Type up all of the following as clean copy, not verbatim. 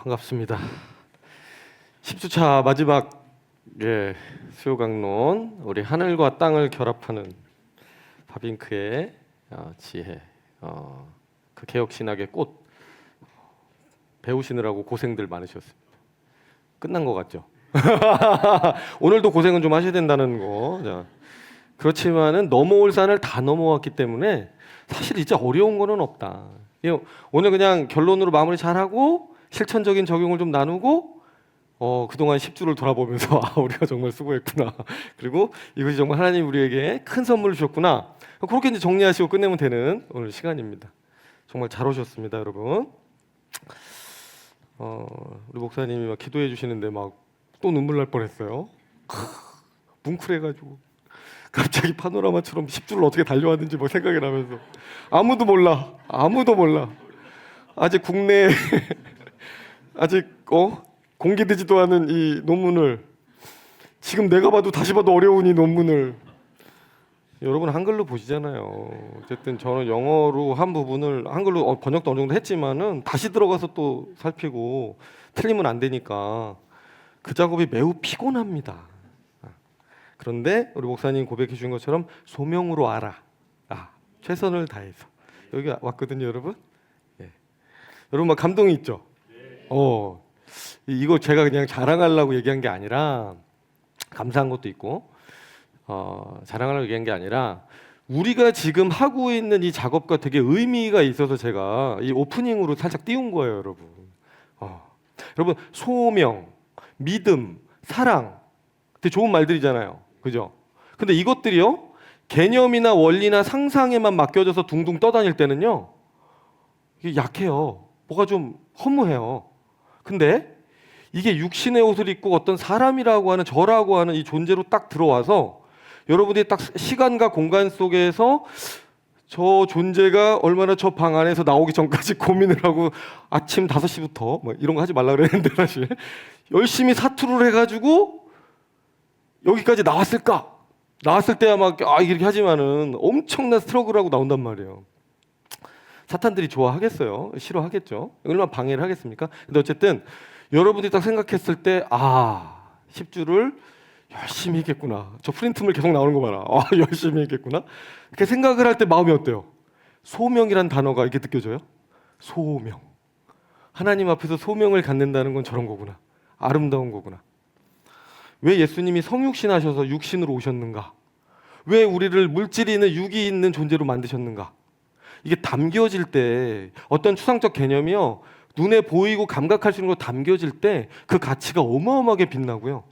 반갑습니다. 10주차 마지막 수요 강론, 우리 하늘과 땅을 결합하는 바빙크의 지혜, 그 개혁 신학의 꽃 배우시느라고 고생들 많으셨습니다. 끝난 것 같죠? 오늘도 고생은 좀 하셔야 된다는 거. 자, 그렇지만은 넘어올 산을 다 넘어왔기 때문에 사실 이제 어려운 거는 없다. 오늘 그냥 결론으로 마무리 잘하고 실천적인 적용을 좀 나누고 그동안 10주를 돌아보면서 우리가 정말 수고했구나. 그리고 이것이 정말 하나님 우리에게 큰 선물을 주셨구나. 그렇게 이제 정리하시고 끝내면 되는 오늘 시간입니다. 정말 잘 오셨습니다, 여러분. 우리 목사님이 막 기도해 주시는데 막 또 눈물 날 뻔했어요. 뭉클해가지고 갑자기 파노라마처럼 10주를 어떻게 달려왔는지 막 생각이 나면서 아무도 몰라. 아직 국내에 아직 공개되지도 않은 이 논문을 지금 내가 봐도 다시 봐도 어려운 이 논문을 여러분 한글로 보시잖아요. 어쨌든 저는 영어로 한 부분을 한글로 번역도 어느 정도 했지만은 다시 들어가서 또 살피고 틀리면 안 되니까 그 작업이 매우 피곤합니다. 그런데 우리 목사님 고백해 주신 것처럼 소명으로 알아. 최선을 다해서 여기 왔거든요, 여러분. 여러분 막 감동이 있죠. 이거 제가 그냥 자랑하려고 얘기한 게 아니라 감사한 것도 있고 자랑하려고 얘기한 게 아니라 우리가 지금 하고 있는 이 작업과 되게 의미가 있어서 제가 이 오프닝으로 살짝 띄운 거예요, 여러분. 여러분 소명, 믿음, 사랑 되게 좋은 말들이잖아요, 그죠? 근데 이것들이요 개념이나 원리나 상상에만 맡겨져서 둥둥 떠다닐 때는요 이게 약해요. 뭐가 좀 허무해요. 근데 이게 육신의 옷을 입고 어떤 사람이라고 하는 저라고 하는 이 존재로 딱 들어와서 여러분들이 딱 시간과 공간 속에서 저 존재가 얼마나 저 방 안에서 나오기 전까지 고민을 하고 아침 5시부터 뭐 이런 거 하지 말라 그랬는데 사실 열심히 사투를 해가지고 여기까지 나왔을까? 나왔을 때야 막 이렇게 하지만은 엄청난 스트러글하고 나온단 말이에요. 사탄들이 좋아하겠어요? 싫어하겠죠? 얼마나 방해를 하겠습니까? 근데 어쨌든 여러분들이 딱 생각했을 때 10주를 열심히 했겠구나. 저 프린트물 계속 나오는 거 봐라. 열심히 했겠구나. 이렇게 생각을 할 때 마음이 어때요? 소명이란 단어가 이렇게 느껴져요? 소명. 하나님 앞에서 소명을 갖는다는 건 저런 거구나. 아름다운 거구나. 왜 예수님이 성육신 하셔서 육신으로 오셨는가? 왜 우리를 물질이 있는 육이 있는 존재로 만드셨는가? 이게 담겨질 때 어떤 추상적 개념이요 눈에 보이고 감각할 수 있는 거 담겨질 때 그 가치가 어마어마하게 빛나고요.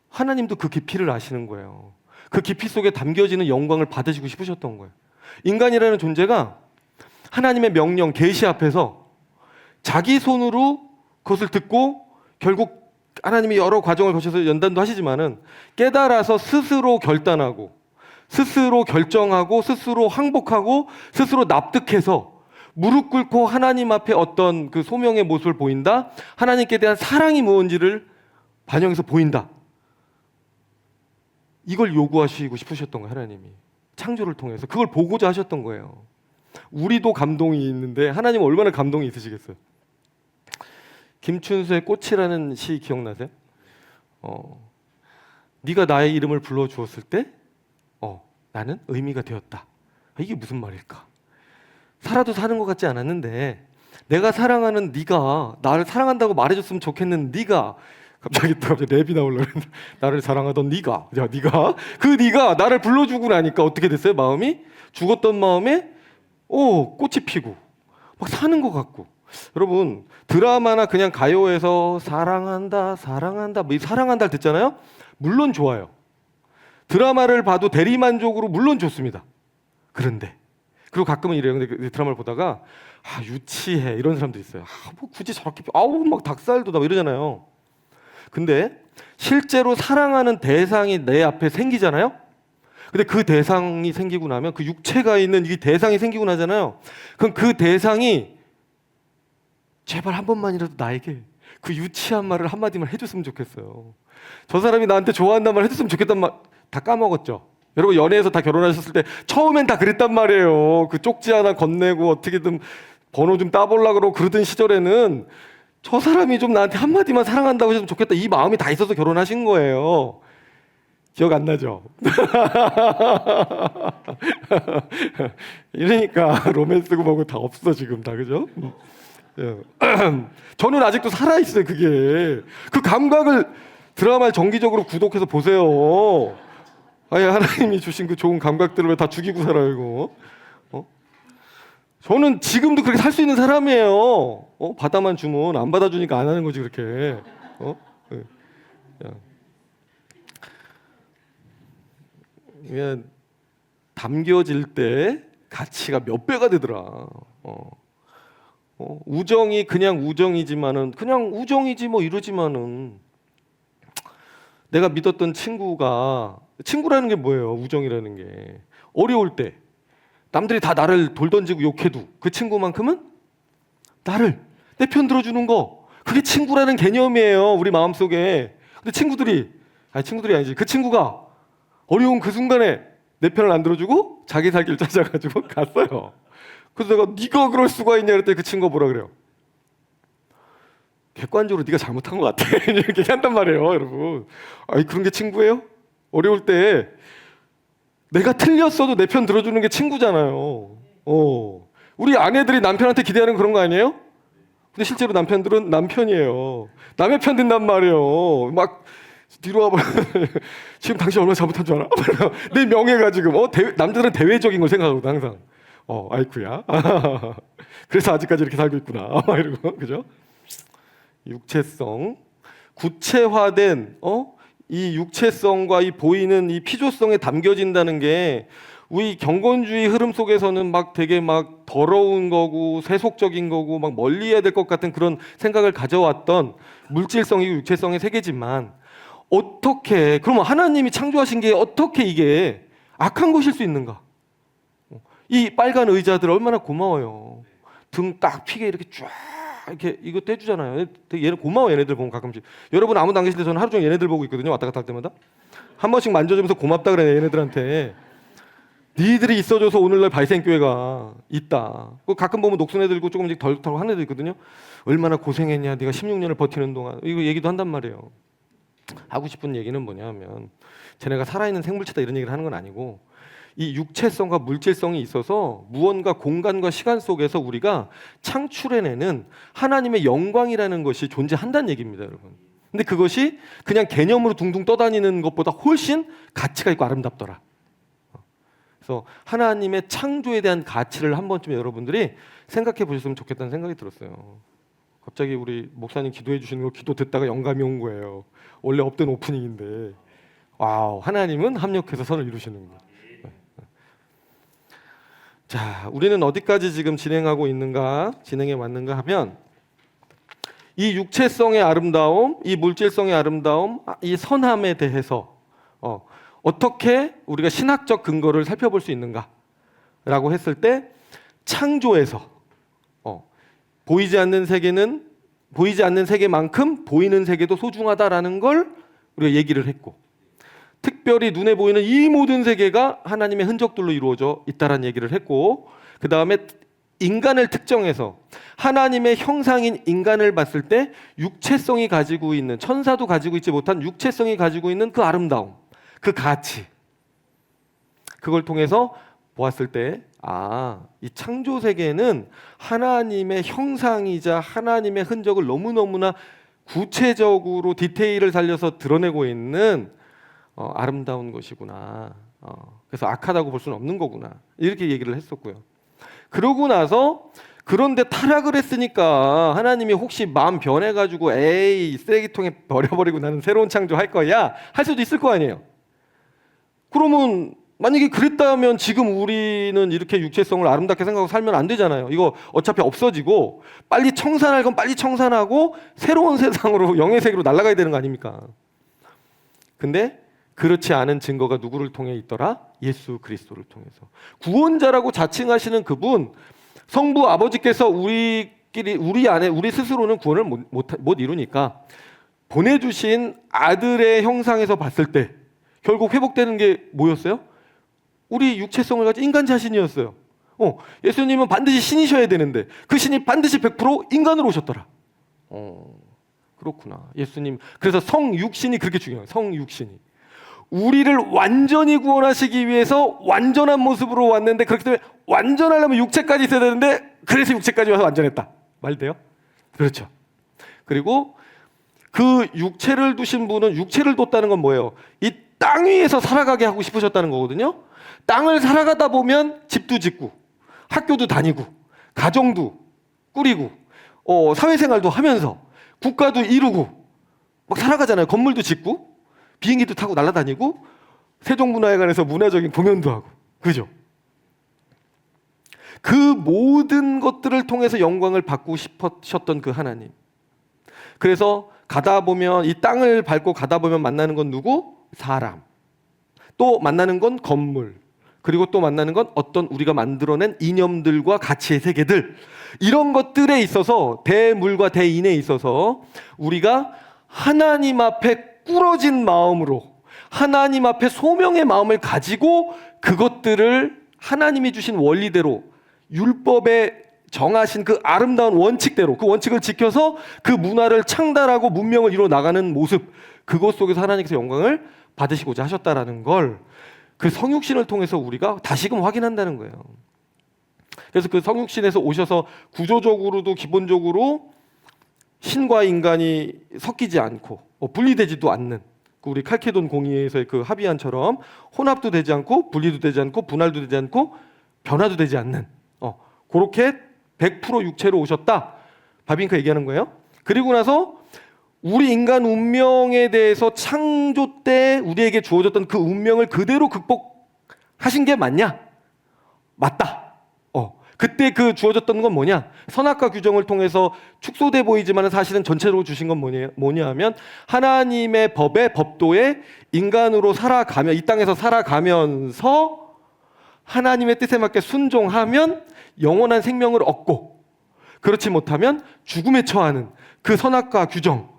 하나님도 그 깊이를 아시는 거예요. 그 깊이 속에 담겨지는 영광을 받으시고 싶으셨던 거예요. 인간이라는 존재가 하나님의 명령, 계시 앞에서 자기 손으로 그것을 듣고 결국 하나님이 여러 과정을 거쳐서 연단도 하시지만은 깨달아서 스스로 결단하고 스스로 결정하고 스스로 항복하고 스스로 납득해서 무릎 꿇고 하나님 앞에 어떤 그 소명의 모습을 보인다. 하나님께 대한 사랑이 무언지를 반영해서 보인다. 이걸 요구하시고 싶으셨던 거예요, 하나님이. 창조를 통해서 그걸 보고자 하셨던 거예요. 우리도 감동이 있는데 하나님 얼마나 감동이 있으시겠어요. 김춘수의 꽃이라는 시 기억나세요? 네가 나의 이름을 불러주었을 때 나는 의미가 되었다. 이게 무슨 말일까? 살아도 사는 것 같지 않았는데 내가 사랑하는 네가 나를 사랑한다고 말해줬으면 좋겠는 네가 갑자기 랩이 나오려고 나를 사랑하던 네가 네가 나를 불러주고 나니까 어떻게 됐어요? 마음이 죽었던 마음에 꽃이 피고 막 사는 것 같고. 여러분 드라마나 그냥 가요에서 사랑한다 뭐 사랑한다 듣잖아요. 물론 좋아요. 드라마를 봐도 대리만족으로 물론 좋습니다. 그런데 그리고 가끔은 이래요. 근데 드라마를 보다가 유치해 이런 사람도 있어요. 뭐 굳이 저렇게 막 닭살도 나 이러잖아요. 근데 실제로 사랑하는 대상이 내 앞에 생기잖아요. 근데 그 대상이 생기고 나면 그 육체가 있는 이 대상이 생기고 나잖아요. 그럼 그 대상이 제발 한 번만이라도 나에게 그 유치한 말을 한마디만 해줬으면 좋겠어요. 저 사람이 나한테 좋아한다는 말 해줬으면 좋겠단 말 다 까먹었죠. 여러분 연애해서 다 결혼하셨을 때 처음엔 다 그랬단 말이에요. 그 쪽지 하나 건네고 어떻게든 번호 좀 따보려고 그러고 그러던 시절에는 저 사람이 좀 나한테 한마디만 사랑한다고 했으면 좋겠다 이 마음이 다 있어서 결혼하신 거예요. 기억 안 나죠? 이러니까 로맨스고 뭐고 다 없어 지금 다 그죠? 저는 아직도 살아 있어요. 그게 그 감각을 드라마를 정기적으로 구독해서 보세요. 아예 하나님이 주신 그 좋은 감각들을 왜 다 죽이고 살아요 이거? 저는 지금도 그렇게 살 수 있는 사람이에요. 받아만 주면 안 받아주니까 안 하는 거지 그렇게. 그냥 담겨질 때 가치가 몇 배가 되더라. 우정이 그냥 우정이지만은 그냥 우정이지 뭐 이러지만은 내가 믿었던 친구라는 게 뭐예요? 우정이라는 게 어려울 때 남들이 다 나를 돌 던지고 욕해도 그 친구만큼은 나를 내 편 들어주는 거 그게 친구라는 개념이에요 우리 마음속에. 근데 친구들이 아니지 그 친구가 어려운 그 순간에 내 편을 안 들어주고 자기 살 길 찾아가지고 갔어요. 그래서 내가 네가 그럴 수가 있냐 그랬더니 그 친구가 뭐라 그래요? 객관적으로 네가 잘못한 것 같아 이렇게 한단 말이에요 여러분. 아니 그런 게 친구예요? 어려울 때 내가 틀렸어도 내 편 들어주는 게 친구잖아요. 우리 아내들이 남편한테 기대하는 그런 거 아니에요? 근데 실제로 남편들은 남편이에요. 남의 편 든단 말이에요. 막 뒤로 와봐. 지금 당신 얼마나 잘못한 줄 알아? 내 명예가 지금 남자들은 대외적인 걸 생각하거든 항상. 아이쿠야. 그래서 아직까지 이렇게 살고 있구나. 이러고 그죠? 육체성, 구체화된 이 육체성과 이 보이는 이 피조성에 담겨진다는 게 우리 경건주의 흐름 속에서는 막 되게 막 더러운 거고 세속적인 거고 막 멀리해야 될 것 같은 그런 생각을 가져왔던 물질성이고 육체성의 세계지만 어떻게 그러면 하나님이 창조하신 게 어떻게 이게 악한 것일 수 있는가? 이 빨간 의자들 얼마나 고마워요. 등 딱 피게 이렇게 쫙 이렇게 이것도 해주잖아요. 되게 얘네 고마워 얘네들 보면 가끔씩. 여러분 아무도 안 계실 때 저는 하루 종일 얘네들 보고 있거든요. 왔다 갔다 할 때마다 한 번씩 만져주면서 고맙다 그래 얘네들한테. 니들이 있어줘서 오늘날 발생교회가 있다. 가끔 보면 녹슨 애들 있고 조금씩 덜 하는 애들 있거든요. 얼마나 고생했냐 네가 16년을 버티는 동안 이거 얘기도 한단 말이에요. 하고 싶은 얘기는 뭐냐면 쟤네가 살아있는 생물체다 이런 얘기를 하는 건 아니고 이 육체성과 물질성이 있어서 무언가 공간과 시간 속에서 우리가 창출해내는 하나님의 영광이라는 것이 존재한다는 얘기입니다, 여러분. 근데 그것이 그냥 개념으로 둥둥 떠다니는 것보다 훨씬 가치가 있고 아름답더라. 그래서 하나님의 창조에 대한 가치를 한 번쯤 여러분들이 생각해 보셨으면 좋겠다는 생각이 들었어요. 갑자기 우리 목사님 기도해 주시는 거 기도 듣다가 영감이 온 거예요. 원래 없던 오프닝인데 와우, 하나님은 합력해서 선을 이루시는구나. 자, 우리는 어디까지 지금 진행해 왔는가 하면 이 육체성의 아름다움, 이 물질성의 아름다움, 이 선함에 대해서 어떻게 우리가 신학적 근거를 살펴볼 수 있는가라고 했을 때 창조에서 보이지 않는 세계만큼 보이는 세계도 소중하다라는 걸 우리가 얘기를 했고, 특별히 눈에 보이는 이 모든 세계가 하나님의 흔적들로 이루어져 있다라는 얘기를 했고, 그 다음에 인간을 특정해서 하나님의 형상인 인간을 봤을 때 육체성이 가지고 있는, 천사도 가지고 있지 못한 육체성이 가지고 있는 그 아름다움, 그 가치, 그걸 통해서 보았을 때 이 창조 세계는 하나님의 형상이자 하나님의 흔적을 너무너무나 구체적으로 디테일을 살려서 드러내고 있는 아름다운 것이구나. 그래서 악하다고 볼 수는 없는 거구나. 이렇게 얘기를 했었고요. 그러고 나서 그런데 타락을 했으니까 하나님이 혹시 마음 변해가지고 에이 쓰레기통에 버려버리고 나는 새로운 창조 할 거야 할 수도 있을 거 아니에요. 그러면 만약에 그랬다면 지금 우리는 이렇게 육체성을 아름답게 생각하고 살면 안 되잖아요. 이거 어차피 없어지고 빨리 청산할 건 빨리 청산하고 새로운 세상으로 영의 세계로 날아가야 되는 거 아닙니까? 근데 그렇지 않은 증거가 누구를 통해 있더라? 예수 그리스도를 통해서. 구원자라고 자칭하시는 그분, 성부 아버지께서 우리 스스로는 구원을 못 이루니까 보내주신 아들의 형상에서 봤을 때 결국 회복되는 게 뭐였어요? 우리 육체성을 가진 인간 자신이었어요. 예수님은 반드시 신이셔야 되는데 그 신이 반드시 100% 인간으로 오셨더라. 그렇구나. 예수님. 그래서 성육신이 그렇게 중요해요. 성육신이. 우리를 완전히 구원하시기 위해서 완전한 모습으로 왔는데, 그렇기 때문에 완전하려면 육체까지 있어야 되는데, 그래서 육체까지 와서 완전했다. 말 돼요? 그렇죠. 그리고 그 육체를 두신 분은, 육체를 뒀다는 건 뭐예요? 이 땅 위에서 살아가게 하고 싶으셨다는 거거든요. 땅을 살아가다 보면 집도 짓고 학교도 다니고 가정도 꾸리고 사회생활도 하면서 국가도 이루고 막 살아가잖아요. 건물도 짓고 비행기도 타고 날아다니고 세종문화회관에서 문화적인 공연도 하고, 그죠? 그 모든 것들을 통해서 영광을 받고 싶으셨던 그 하나님. 그래서 가다 보면, 이 땅을 밟고 가다 보면 만나는 건 누구? 사람. 또 만나는 건 건물. 그리고 또 만나는 건 어떤 우리가 만들어낸 이념들과 가치의 세계들. 이런 것들에 있어서, 대물과 대인에 있어서 우리가 하나님 앞에 꿇어진 마음으로, 하나님 앞에 소명의 마음을 가지고 그것들을 하나님이 주신 원리대로, 율법에 정하신 그 아름다운 원칙대로, 그 원칙을 지켜서 그 문화를 창달하고 문명을 이뤄 나가는 모습, 그것 속에서 하나님께서 영광을 받으시고자 하셨다라는 걸 그 성육신을 통해서 우리가 다시금 확인한다는 거예요. 그래서 그 성육신에서 오셔서 구조적으로도 기본적으로 신과 인간이 섞이지 않고 분리되지도 않는, 우리 칼케돈 공의에서의 그 합의안처럼 혼합도 되지 않고 분리도 되지 않고 분할도 되지 않고 변화도 되지 않는, 그렇게 100% 육체로 오셨다. 바빙크 얘기하는 거예요. 그리고 나서 우리 인간 운명에 대해서 창조 때 우리에게 주어졌던 그 운명을 그대로 극복하신 게 맞냐? 맞다. 그때 그 주어졌던 건 뭐냐? 선악과 규정을 통해서 축소돼 보이지만 사실은 전체로 주신 건 뭐냐 하면, 하나님의 법에, 법도에 인간으로 살아가며, 이 땅에서 살아가면서 하나님의 뜻에 맞게 순종하면 영원한 생명을 얻고, 그렇지 못하면 죽음에 처하는 그 선악과 규정,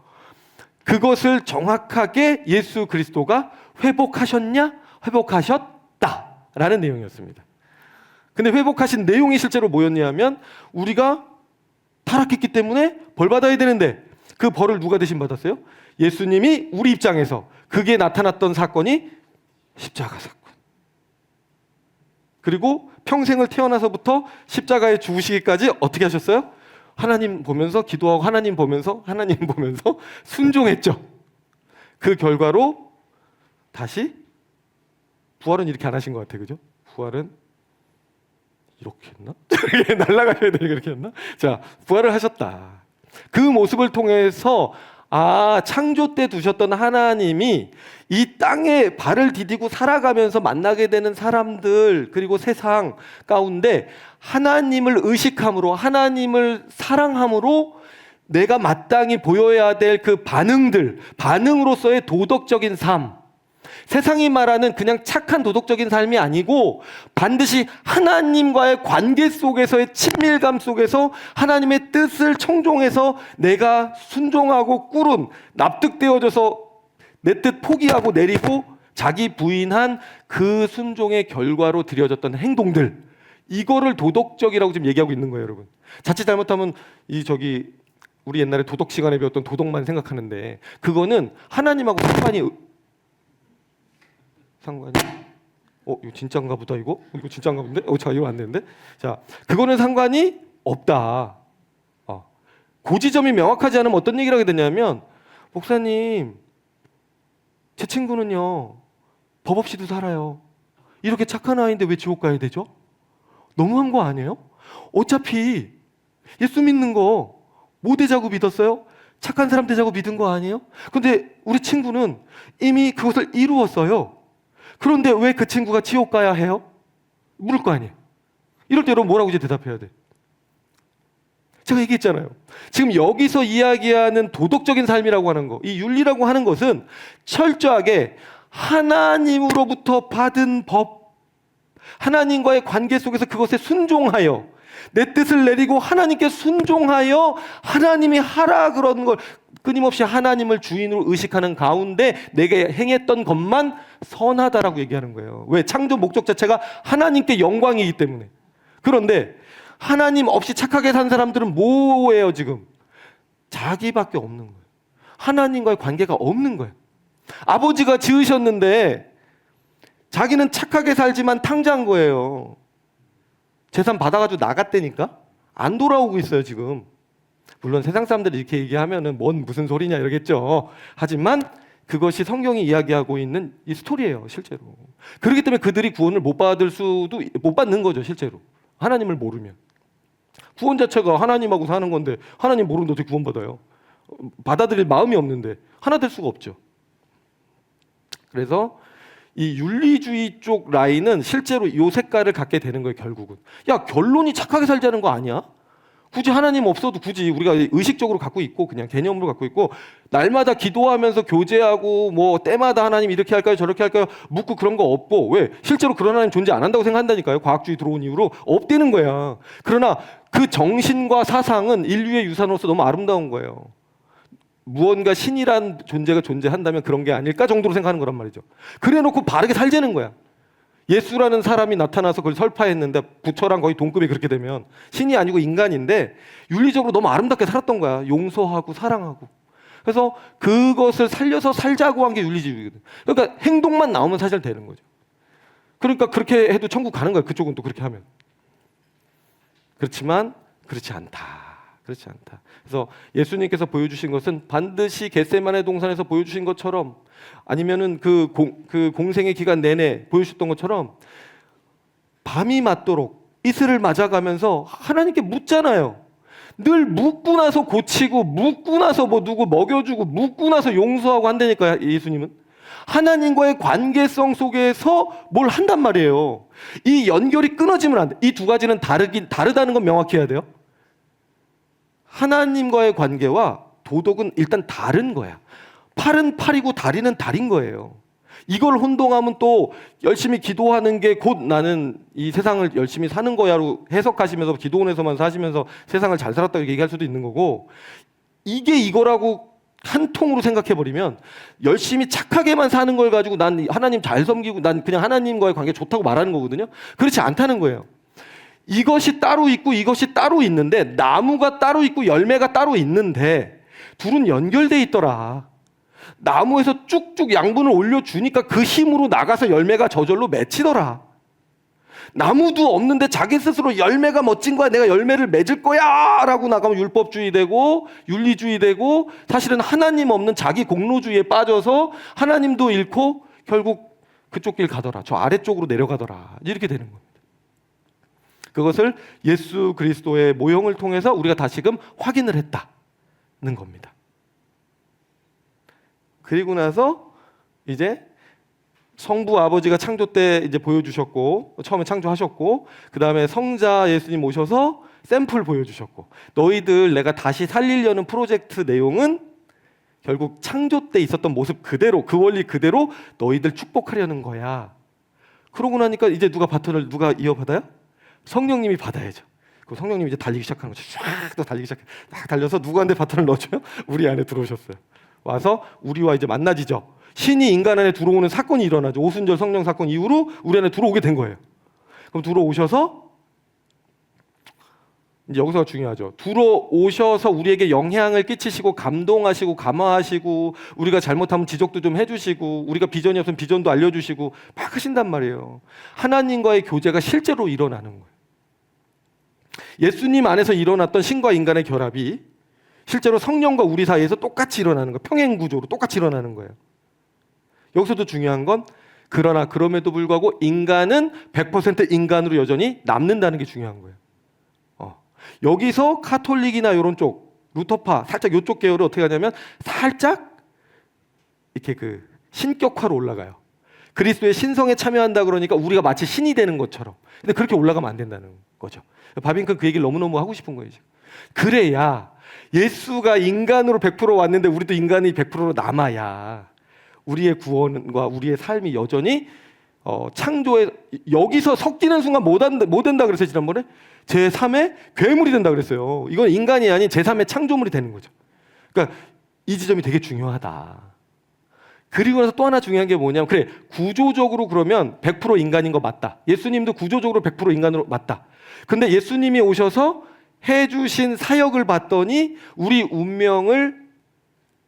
그것을 정확하게 예수 그리스도가 회복하셨냐? 회복하셨다라는 내용이었습니다. 근데 회복하신 내용이 실제로 뭐였냐 하면, 우리가 타락했기 때문에 벌 받아야 되는데 그 벌을 누가 대신 받았어요? 예수님이 우리 입장에서 그게 나타났던 사건이 십자가 사건. 그리고 평생을 태어나서부터 십자가에 죽으시기까지 어떻게 하셨어요? 하나님 보면서 기도하고 하나님 보면서 순종했죠. 그 결과로 다시 부활은 이렇게 안 하신 것 같아요. 그죠? 부활은 이렇게 했나? 날아가셔야 되니까 이렇게 했나? 자, 부활을 하셨다. 그 모습을 통해서 창조 때 두셨던 하나님이 이 땅에 발을 디디고 살아가면서 만나게 되는 사람들, 그리고 세상 가운데 하나님을 의식함으로, 하나님을 사랑함으로 내가 마땅히 보여야 될 그 반응으로서의 도덕적인 삶, 세상이 말하는 그냥 착한 도덕적인 삶이 아니고 반드시 하나님과의 관계 속에서의 친밀감 속에서 하나님의 뜻을 청종해서 내가 순종하고 꿇은, 납득되어져서 내 뜻 포기하고 내리고 자기 부인한 그 순종의 결과로 드려졌던 행동들, 이거를 도덕적이라고 지금 얘기하고 있는 거예요, 여러분. 자칫 잘못하면 우리 옛날에 도덕 시간에 배웠던 도덕만 생각하는데, 그거는 하나님하고 상관이 이거 진짜인가 보다. 이거 진짜인가 본데? 자, 이거 안 되는데? 자, 그거는 상관이 없다. 그 지점이 명확하지 않으면 어떤 얘기를 하게 되냐면, 목사님, 제 친구는요 법 없이도 살아요. 이렇게 착한 아이인데 왜 지옥 가야 되죠? 너무한 거 아니에요? 어차피 예수 믿는 거 뭐 되자고 믿었어요? 착한 사람 되자고 믿은 거 아니에요? 근데 우리 친구는 이미 그것을 이루었어요. 그런데 왜 그 친구가 지옥 가야 해요? 물을 거 아니에요. 이럴 때 여러분 뭐라고 이제 대답해야 돼? 제가 얘기했잖아요. 지금 여기서 이야기하는 도덕적인 삶이라고 하는 거, 이 윤리라고 하는 것은 철저하게 하나님으로부터 받은 법, 하나님과의 관계 속에서 그것에 순종하여 내 뜻을 내리고 하나님께 순종하여 하나님이 하라 그런 걸 끊임없이 하나님을 주인으로 의식하는 가운데 내게 행했던 것만 선하다라고 얘기하는 거예요. 왜? 창조 목적 자체가 하나님께 영광이기 때문에. 그런데 하나님 없이 착하게 산 사람들은 뭐예요 지금? 자기밖에 없는 거예요. 하나님과의 관계가 없는 거예요. 아버지가 지으셨는데 자기는 착하게 살지만 탕자한 거예요. 재산 받아가지고 나갔다니까? 안 돌아오고 있어요 지금. 물론 세상 사람들이 이렇게 얘기하면은 무슨 소리냐 이러겠죠. 하지만 그것이 성경이 이야기하고 있는 이 스토리예요 실제로. 그렇기 때문에 그들이 구원을 못 받는 거죠 실제로. 하나님을 모르면. 구원 자체가 하나님하고 사는 건데 하나님 모르는데 어떻게 구원받아요? 받아들일 마음이 없는데 하나 될 수가 없죠. 그래서 이 윤리주의 쪽 라인은 실제로 이 색깔을 갖게 되는 거예요 결국은. 야, 결론이 착하게 살자는 거 아니야? 굳이 하나님 없어도 굳이 우리가 의식적으로 갖고 있고 그냥 개념으로 갖고 있고 날마다 기도하면서 교제하고 뭐 때마다 하나님 이렇게 할까요 저렇게 할까요 묻고 그런 거 없고. 왜? 실제로 그런 하나님 존재 안 한다고 생각한다니까요. 과학주의 들어온 이후로 없대는 거야. 그러나 그 정신과 사상은 인류의 유산으로서 너무 아름다운 거예요. 무언가 신이란 존재가 존재한다면 그런 게 아닐까 정도로 생각하는 거란 말이죠. 그래놓고 바르게 살자는 거야. 예수라는 사람이 나타나서 그걸 설파했는데 부처랑 거의 동급이 그렇게 되면 신이 아니고 인간인데 윤리적으로 너무 아름답게 살았던 거야. 용서하고 사랑하고. 그래서 그것을 살려서 살자고 한 게 윤리주의거든. 그러니까 행동만 나오면 사실 되는 거죠. 그러니까 그렇게 해도 천국 가는 거야. 그쪽은 또 그렇게 하면. 그렇지만 그렇지 않다. 그렇지 않다. 그래서 예수님께서 보여주신 것은 반드시 겟세마네 동산에서 보여주신 것처럼 아니면은 그 공생의 기간 내내 보여주셨던 것처럼 밤이 맞도록 이슬을 맞아가면서 하나님께 묻잖아요. 늘 묻고 나서 고치고 묻고 나서 뭐 누구 먹여주고 묻고 나서 용서하고 한다니까 예수님은. 하나님과의 관계성 속에서 뭘 한단 말이에요. 이 연결이 끊어지면 안 돼. 이 두 가지는 다르다는 건 명확히 해야 돼요. 하나님과의 관계와 도덕은 일단 다른 거야. 팔은 팔이고 다리는 다린 거예요. 이걸 혼동하면 또 열심히 기도하는 게 곧 나는 이 세상을 열심히 사는 거야로 해석하시면서 기도원에서만 사시면서 세상을 잘 살았다고 얘기할 수도 있는 거고, 이게 이거라고 한 통으로 생각해버리면 열심히 착하게만 사는 걸 가지고 난 하나님 잘 섬기고 난 그냥 하나님과의 관계 좋다고 말하는 거거든요. 그렇지 않다는 거예요. 이것이 따로 있고 이것이 따로 있는데, 나무가 따로 있고 열매가 따로 있는데 둘은 연결돼 있더라. 나무에서 쭉쭉 양분을 올려주니까 그 힘으로 나가서 열매가 저절로 맺히더라. 나무도 없는데 자기 스스로 열매가 멋진 거야, 내가 열매를 맺을 거야 라고 나가면 율법주의 되고 윤리주의 되고, 사실은 하나님 없는 자기 공로주의에 빠져서 하나님도 잃고 결국 그쪽 길 가더라, 저 아래쪽으로 내려가더라, 이렇게 되는 겁니다. 그것을 예수 그리스도의 모형을 통해서 우리가 다시금 확인을 했다는 겁니다. 그리고 나서 이제 성부 아버지가 창조 때 이제 보여주셨고, 처음에 창조하셨고, 그 다음에 성자 예수님 오셔서 샘플 보여주셨고, 너희들 내가 다시 살리려는 프로젝트 내용은 결국 창조 때 있었던 모습 그대로, 그 원리 그대로 너희들 축복하려는 거야. 그러고 나니까 이제 누가 바톤을 누가 이어받아요? 성령님이 받아야죠. 그 성령님이 이제 달리기 시작하는 거죠. 쫙 또 달리기 시작해. 딱 달려서 누구한테 바톤을 넣어줘요? 우리 안에 들어오셨어요. 와서 우리와 이제 만나지죠. 신이 인간 안에 들어오는 사건이 일어나죠. 오순절 성령 사건 이후로 우리 안에 들어오게 된 거예요. 그럼 들어오셔서 이제 여기서가 중요하죠. 들어오셔서 우리에게 영향을 끼치시고 감동하시고 감화하시고, 우리가 잘못하면 지적도 좀 해주시고, 우리가 비전이 없으면 비전도 알려주시고 막 하신단 말이에요. 하나님과의 교제가 실제로 일어나는 거예요. 예수님 안에서 일어났던 신과 인간의 결합이 실제로 성령과 우리 사이에서 똑같이 일어나는 거예요. 평행구조로 똑같이 일어나는 거예요. 여기서도 중요한 건, 그러나 그럼에도 불구하고 인간은 100% 인간으로 여전히 남는다는 게 중요한 거예요. 여기서 카톨릭이나 이런 쪽, 루터파, 살짝 이쪽 계열을 어떻게 하냐면 살짝 이렇게 그 신격화로 올라가요. 그리스도의 신성에 참여한다 그러니까 우리가 마치 신이 되는 것처럼. 근데 그렇게 올라가면 안 된다는 거죠. 바빙큰 그 얘기를 너무너무 하고 싶은 거예요, 지금. 그래야 예수가 인간으로 100% 왔는데 우리도 인간이 100%로 남아야 우리의 구원과 우리의 삶이 여전히 창조에, 여기서 섞이는 순간 못 된다 그랬어요, 지난번에. 제3의 괴물이 된다 그랬어요. 이건 인간이 아닌 제3의 창조물이 되는 거죠. 그러니까 이 지점이 되게 중요하다. 그리고 나서 또 하나 중요한 게 뭐냐면, 그래, 구조적으로 그러면 100% 인간인 거 맞다. 예수님도 구조적으로 100% 인간으로 맞다. 근데 예수님이 오셔서 해주신 사역을 봤더니 우리 운명을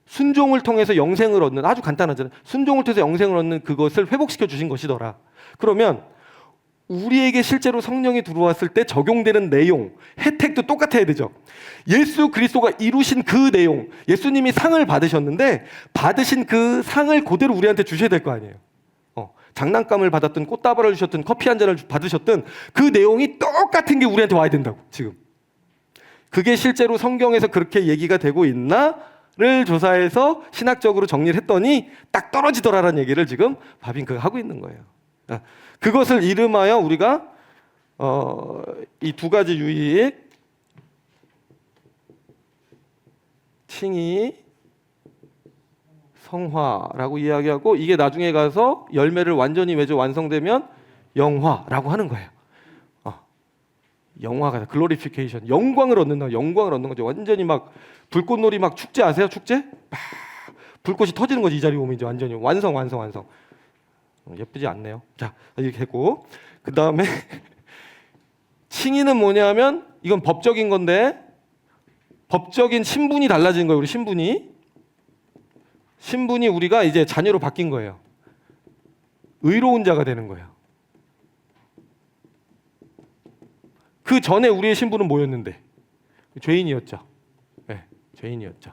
순종을 통해서 영생을 얻는, 아주 간단하잖아요. 순종을 통해서 영생을 얻는 그것을 회복시켜 주신 것이더라. 그러면 우리에게 실제로 성령이 들어왔을 때 적용되는 내용, 혜택도 똑같아야 되죠. 예수 그리스도가 이루신 그 내용, 예수님이 상을 받으셨는데 받으신 그 상을 그대로 우리한테 주셔야 될 거 아니에요. 장난감을 받았든 꽃다발을 주셨든 커피 한 잔을 받으셨든 그 내용이 똑같은 게 우리한테 와야 된다고. 지금 그게 실제로 성경에서 그렇게 얘기가 되고 있나를 조사해서 신학적으로 정리를 했더니 딱 떨어지더라라는 얘기를 지금 바빙크가 하고 있는 거예요. 그것을 이름하여 우리가 이 두 가지 유익, 칭의, 성화라고 이야기하고, 이게 나중에 가서 열매를 완전히 맺어 완성되면 영화라고 하는 거예요. 영화가 글로리피케이션, 영광을 얻는다. 영광을 얻는 거죠. 완전히 막 불꽃놀이 막 축제 아세요? 축제? 막 불꽃이 터지는 거지. 이 자리에 오면 이제 완전히 완성. 예쁘지 않네요. 자, 이렇게 했고, 그 다음에 칭의는 뭐냐면 이건 법적인 건데, 법적인 신분이 달라진 거예요. 우리 신분이 우리가 이제 자녀로 바뀐 거예요. 의로운 자가 되는 거예요. 그 전에 우리의 신분은 뭐였는데? 죄인이었죠. 네, 죄인이었죠.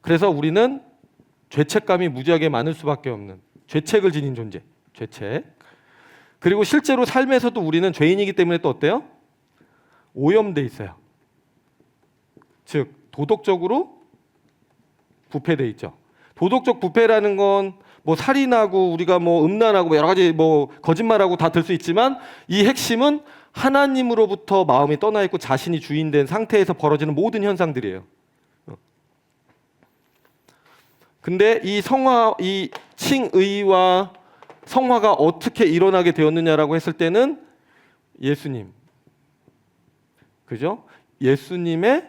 그래서 우리는 죄책감이 무지하게 많을 수밖에 없는, 죄책을 지닌 존재, 죄책. 그리고 실제로 삶에서도 우리는 죄인이기 때문에 또 어때요? 오염돼 있어요. 즉 도덕적으로 부패돼 있죠. 도덕적 부패라는 건 뭐 살인하고 우리가 뭐 음란하고 여러 가지 뭐 거짓말하고 다 들 수 있지만, 이 핵심은 하나님으로부터 마음이 떠나 있고 자신이 주인된 상태에서 벌어지는 모든 현상들이에요. 근데 이 칭의와 성화가 어떻게 일어나게 되었느냐라고 했을 때는 예수님, 그죠? 예수님의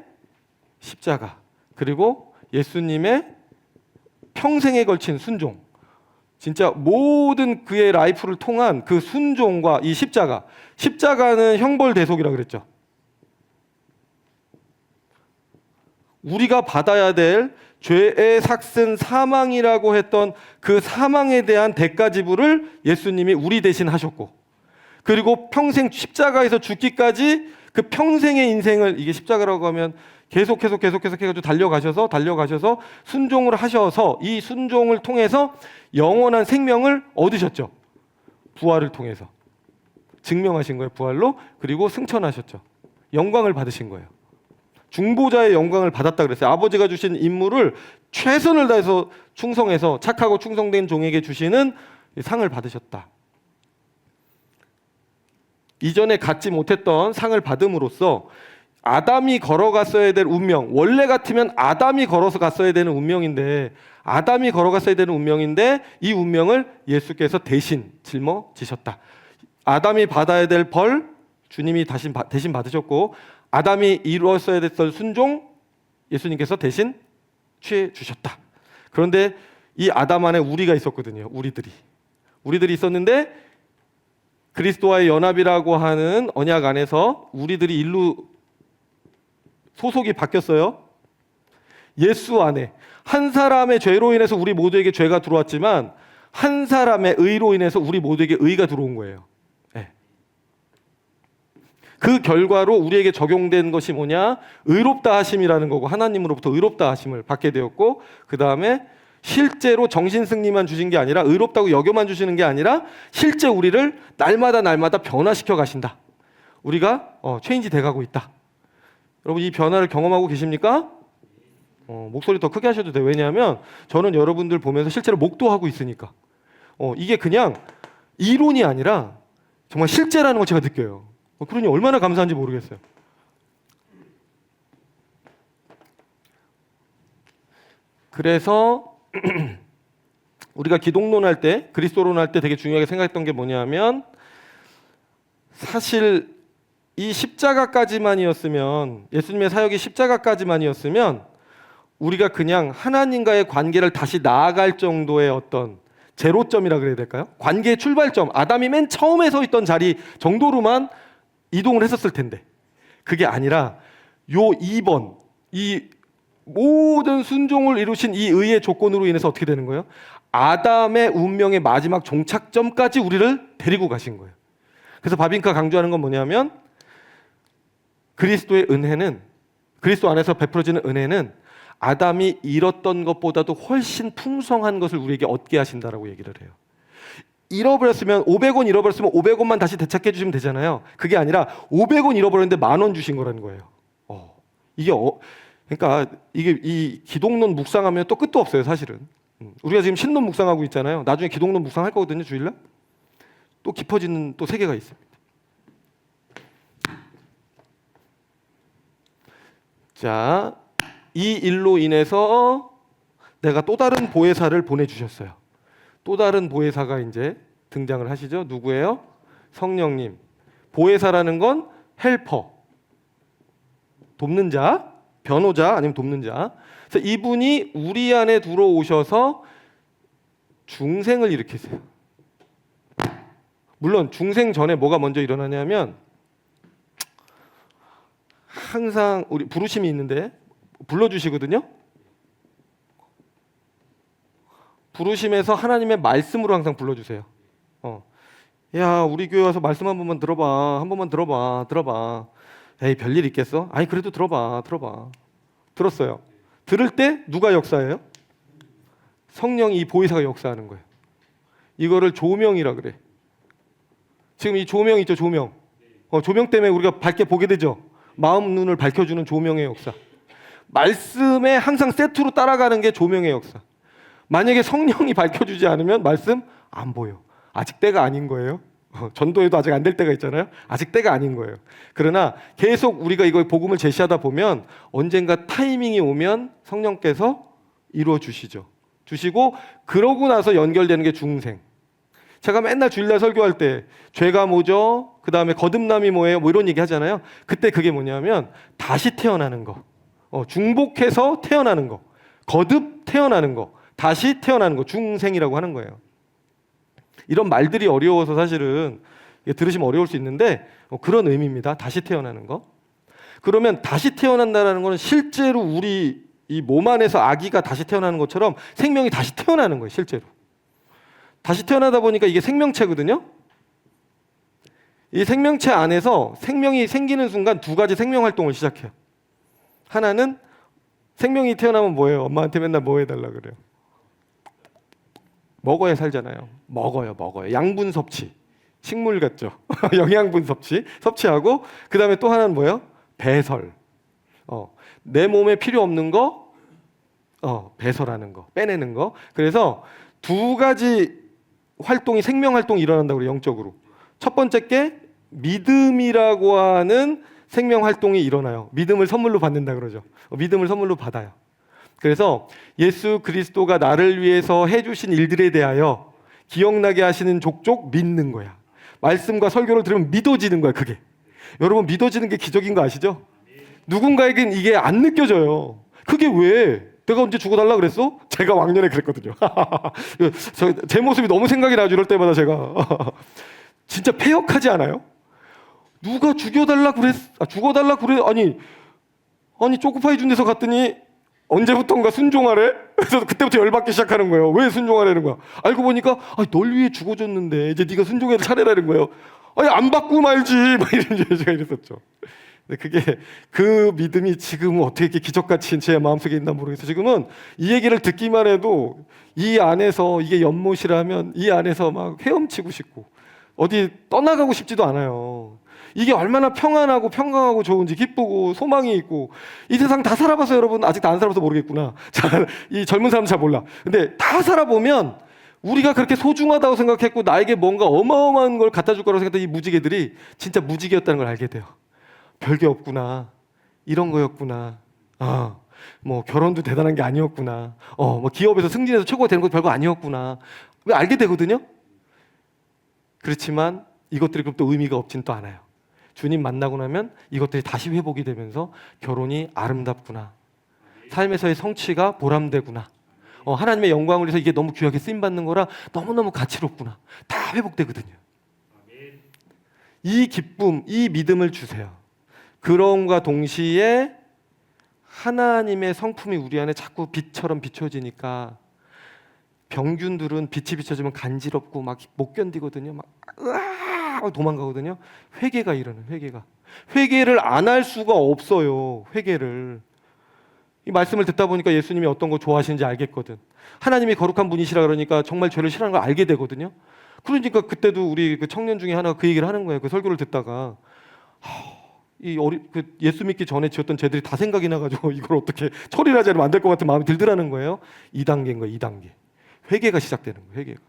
십자가, 그리고 예수님의 평생에 걸친 순종, 진짜 모든 그의 라이프를 통한 그 순종과 이 십자가는 형벌대속이라고 그랬죠. 우리가 받아야 될 죄의 삭슨 사망이라고 했던 그 사망에 대한 대가 지불을 예수님이 우리 대신 하셨고, 그리고 평생 십자가에서 죽기까지 그 평생의 인생을, 이게 십자가라고 하면 계속해서 해가지고 달려가셔서 순종을 하셔서 이 순종을 통해서 영원한 생명을 얻으셨죠. 부활을 통해서 증명하신 거예요. 부활로. 그리고 승천하셨죠. 영광을 받으신 거예요. 중보자의 영광을 받았다 그랬어요. 아버지가 주신 임무를 최선을 다해서 충성해서 착하고 충성된 종에게 주시는 상을 받으셨다. 이전에 갖지 못했던 상을 받음으로써 아담이 걸어갔어야 될 운명, 원래 같으면 아담이 걸어서 갔어야 되는 운명인데, 이 운명을 예수께서 대신 짊어지셨다. 아담이 받아야 될 벌 주님이 대신 받으셨고, 아담이 이루었어야 됐던 순종 예수님께서 대신 취해 주셨다. 그런데 이 아담 안에 우리가 있었거든요. 우리들이 있었는데 그리스도와의 연합이라고 하는 언약 안에서 우리들이 일로 소속이 바뀌었어요. 예수 안에 한 사람의 죄로 인해서 우리 모두에게 죄가 들어왔지만 한 사람의 의로 인해서 우리 모두에게 의가 들어온 거예요. 네. 그 결과로 우리에게 적용된 것이 뭐냐? 의롭다 하심이라는 거고, 하나님으로부터 의롭다 하심을 받게 되었고, 그 다음에 실제로 정신승리만 주신 게 아니라, 의롭다고 여겨만 주시는 게 아니라 실제 우리를 날마다 변화시켜 가신다. 우리가 체인지 돼가고 있다. 여러분, 이 변화를 경험하고 계십니까? 목소리 더 크게 하셔도 돼요. 왜냐하면 저는 여러분들 보면서 실제로 목도하고 있으니까. 이게 그냥 이론이 아니라 정말 실제라는 걸 제가 느껴요. 그러니 얼마나 감사한지 모르겠어요. 그래서 우리가 기독론할 때, 그리스도론할 때 되게 중요하게 생각했던 게 뭐냐면, 사실 이 십자가까지만이었으면, 예수님의 사역이 십자가까지만이었으면 우리가 그냥 하나님과의 관계를 다시 나아갈 정도의 어떤 제로점이라 그래야 될까요? 관계의 출발점, 아담이 맨 처음에 서 있던 자리 정도로만 이동을 했었을 텐데, 그게 아니라 요 2번, 이 모든 순종을 이루신 이 의의 조건으로 인해서 어떻게 되는 거예요? 아담의 운명의 마지막 종착점까지 우리를 데리고 가신 거예요. 그래서 바빈카 강조하는 건 뭐냐면 그리스도의 은혜는, 그리스도 안에서 베풀어지는 은혜는 아담이 잃었던 것보다도 훨씬 풍성한 것을 우리에게 얻게 하신다라고 얘기를 해요. 잃어버렸으면 500원 잃어버렸으면 500원만 다시 되찾게 해주시면 되잖아요. 그게 아니라 500원 잃어버렸는데 10,000원 주신 거라는 거예요. 이게 그러니까 이게 이 기독론 묵상하면 또 끝도 없어요, 사실은. 우리가 지금 신론 묵상하고 있잖아요. 나중에 기독론 묵상할 거거든요, 주일날. 또 깊어지는 또 세계가 있습니다. 자, 이 일로 인해서 내가 또 다른 보혜사를 보내주셨어요. 또 다른 보혜사가 이제 등장을 하시죠. 누구예요? 성령님. 보혜사라는 건 헬퍼, 돕는 자, 변호자 아니면 돕는 자. 그래서 이분이 우리 안에 들어오셔서 중생을 일으키세요. 물론 중생 전에 뭐가 먼저 일어나냐면 항상 우리 부르심이 있는데 불러주시거든요. 부르심에서 하나님의 말씀으로 항상 불러주세요. 야, 우리 교회 와서 말씀 한 번만 들어봐. 한 번만 들어봐. 에이, 별일 있겠어? 아니, 그래도 들어봐. 들었어요. 들을 때 누가 역사해요? 성령이 이 보혜사가 역사하는 거예요. 이거를 조명이라 그래. 지금 이 조명 있죠, 조명. 조명 때문에 우리가 밝게 보게 되죠. 마음 눈을 밝혀주는 조명의 역사. 말씀에 항상 세트로 따라가는 게 조명의 역사. 만약에 성령이 밝혀주지 않으면 말씀 안 보여. 아직 때가 아닌 거예요. 전도에도 아직 안 될 때가 있잖아요. 아직 때가 아닌 거예요. 그러나 계속 우리가 이거 복음을 제시하다 보면 언젠가 타이밍이 오면 성령께서 이루어 주시죠. 주시고 그러고 나서 연결되는 게 중생. 제가 맨날 주일날 설교할 때 죄가 뭐죠? 그 다음에 거듭남이 뭐예요? 뭐 이런 얘기 하잖아요. 그때 그게 뭐냐면 다시 태어나는 거, 중복해서 태어나는 거, 거듭 태어나는 거, 다시 태어나는 거, 중생이라고 하는 거예요. 이런 말들이 어려워서 사실은 들으시면 어려울 수 있는데 그런 의미입니다. 다시 태어나는 거. 그러면 다시 태어난다는 것은 실제로 우리 이 몸 안에서 아기가 다시 태어나는 것처럼 생명이 다시 태어나는 거예요. 실제로. 다시 태어나다 보니까 이게 생명체거든요. 이 생명체 안에서 생명이 생기는 순간 두 가지 생명 활동을 시작해요. 하나는 생명이 태어나면 뭐예요? 엄마한테 맨날 뭐 해달라 그래요? 먹어야 살잖아요. 먹어요. 양분 섭취. 식물 같죠? 영양분 섭취하고 그 다음에 또 하나는 뭐예요? 배설. 내 몸에 필요 없는 거 배설하는 거, 빼내는 거. 그래서 두 가지 활동이 생명 활동이 일어난다고 그래요. 영적으로. 첫 번째 게 믿음이라고 하는 생명 활동이 일어나요. 믿음을 선물로 받는다 그러죠. 믿음을 선물로 받아요. 그래서 예수 그리스도가 나를 위해서 해주신 일들에 대하여 기억나게 하시는 족족 믿는 거야. 말씀과 설교를 들으면 믿어지는 거야. 그게. 여러분 믿어지는 게 기적인 거 아시죠? 누군가에겐 이게 안 느껴져요. 그게 왜? 내가 언제 죽어달라 그랬어? 제가 왕년에 그랬거든요. 제 모습이 너무 생각이 나죠. 이럴 때마다 제가 진짜 패역하지 않아요? 누가 죽여달라 죽어달라 그래? 아니 초코파이 준 데서 갔더니 언제부턴가 순종하래? 그래서 그때부터 열받기 시작하는 거예요. 왜 순종하라는 거야? 알고 보니까 널 위해 죽어줬는데 이제 네가 순종해야 차례라는 거예요. 안 받고 말지. 막 이런 제가 이랬었죠. 근데 그게 그 믿음이 지금은 어떻게 이렇게 기적같이 제 마음속에 있나 모르겠어요. 지금은 이 얘기를 듣기만 해도 이 안에서 이게 연못이라면 이 안에서 막 헤엄치고 싶고 어디 떠나가고 싶지도 않아요. 이게 얼마나 평안하고 평강하고 좋은지 기쁘고 소망이 있고 이 세상 다 살아봐서 여러분 아직 다 안 살아봐서 모르겠구나. 이 젊은 사람 잘 몰라. 근데 다 살아보면 우리가 그렇게 소중하다고 생각했고 나에게 뭔가 어마어마한 걸 갖다 줄 거라고 생각했던 이 무지개들이 진짜 무지개였다는 걸 알게 돼요. 별게 없구나. 이런 거였구나. 뭐 결혼도 대단한 게 아니었구나. 뭐 기업에서 승진해서 최고가 되는 것도 별거 아니었구나. 왜 알게 되거든요. 그렇지만 이것들이 그럼 또 의미가 없진 또 않아요. 주님 만나고 나면 이것들이 다시 회복이 되면서 결혼이 아름답구나. 삶에서의 성취가 보람되구나. 하나님의 영광을 위해서 이게 너무 귀하게 쓰임받는 거라 너무너무 가치롭구나. 다 회복되거든요. 이 기쁨, 이 믿음을 주세요. 그럼과 동시에 하나님의 성품이 우리 안에 자꾸 빛처럼 비춰지니까 병균들은 빛이 비춰지면 간지럽고 막 못 견디거든요. 막 으아 도망가거든요. 회개가 일어나요. 회개를 안 할 수가 없어요. 회개를. 이 말씀을 듣다 보니까 예수님이 어떤 거 좋아하시는지 알겠거든. 하나님이 거룩한 분이시라 그러니까 정말 죄를 싫어하는 걸 알게 되거든요. 그러니까 그때도 우리 그 청년 중에 하나가 그 얘기를 하는 거예요. 그 설교를 듣다가 그 예수 믿기 전에 지었던 죄들이 다 생각이 나가지고 이걸 어떻게 처리를 하지 않으면 안 될 것 같은 마음이 들더라는 거예요. 2단계인 거예요. 2단계. 회개가 시작되는 거예요. 회개가.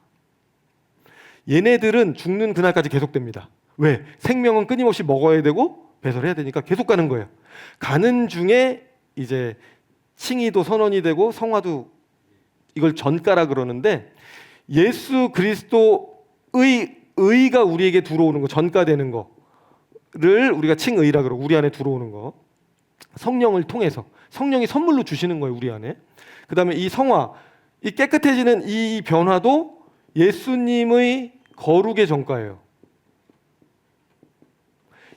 얘네들은 죽는 그날까지 계속됩니다. 왜? 생명은 끊임없이 먹어야 되고 배설해야 되니까 계속 가는 거예요. 가는 중에 이제 칭의도 선언이 되고 성화도, 이걸 전가라 그러는데, 예수 그리스도의 의가 우리에게 들어오는 거, 전가되는 거를 우리가 칭의라 그러고, 우리 안에 들어오는 거, 성령을 통해서 성령이 선물로 주시는 거예요. 우리 안에. 그 다음에 이 성화, 이 깨끗해지는 이 변화도 예수님의 거룩의 전가예요.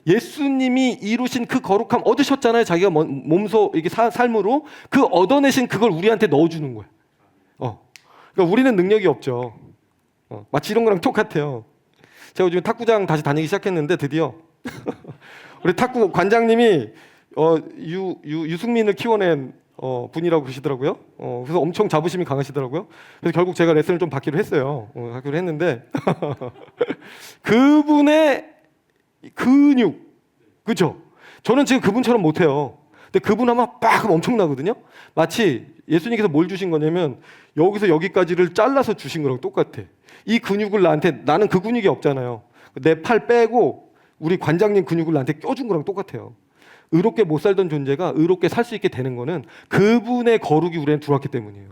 예수님이 이루신 그 거룩함 얻으셨잖아요. 자기가 몸소 이게 삶으로 그 얻어내신 그걸 우리한테 넣어주는 거예요. 그러니까 우리는 능력이 없죠. 마치 이런 거랑 똑같아요. 제가 요즘 탁구장 다시 다니기 시작했는데 드디어 우리 탁구 관장님이 유승민을 키워낸 분이라고 그러시더라고요. 그래서 엄청 자부심이 강하시더라고요. 그래서 결국 제가 레슨을 좀 받기로 했어요. 받기로 했는데 그분의 근육, 그렇죠? 저는 지금 그분처럼 못해요. 근데 그분 하면 빡 엄청나거든요. 마치 예수님께서 뭘 주신 거냐면 여기서 여기까지를 잘라서 주신 거랑 똑같아. 이 근육을 나는 그 근육이 없잖아요. 내 팔 빼고 우리 관장님 근육을 나한테 껴준 거랑 똑같아요. 의롭게 못 살던 존재가 의롭게 살 수 있게 되는 거는 그분의 거룩이 우리한테 들어왔기 때문이에요.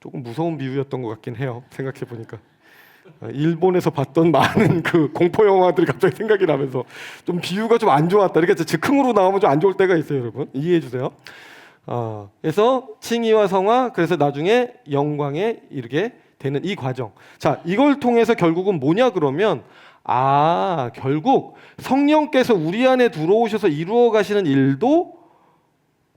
조금 무서운 비유였던 것 같긴 해요. 생각해 보니까. 일본에서 봤던 많은 그 공포 영화들이 갑자기 생각이 나면서 좀 비유가 좀 안 좋았다. 이렇게 즉흥으로 나오면 좀 안 좋을 때가 있어요, 여러분. 이해해 주세요. 그래서 칭의와 성화, 그래서 나중에 영광에 이르게 되는 이 과정. 자, 이걸 통해서 결국은 뭐냐 그러면 결국 성령께서 우리 안에 들어오셔서 이루어 가시는 일도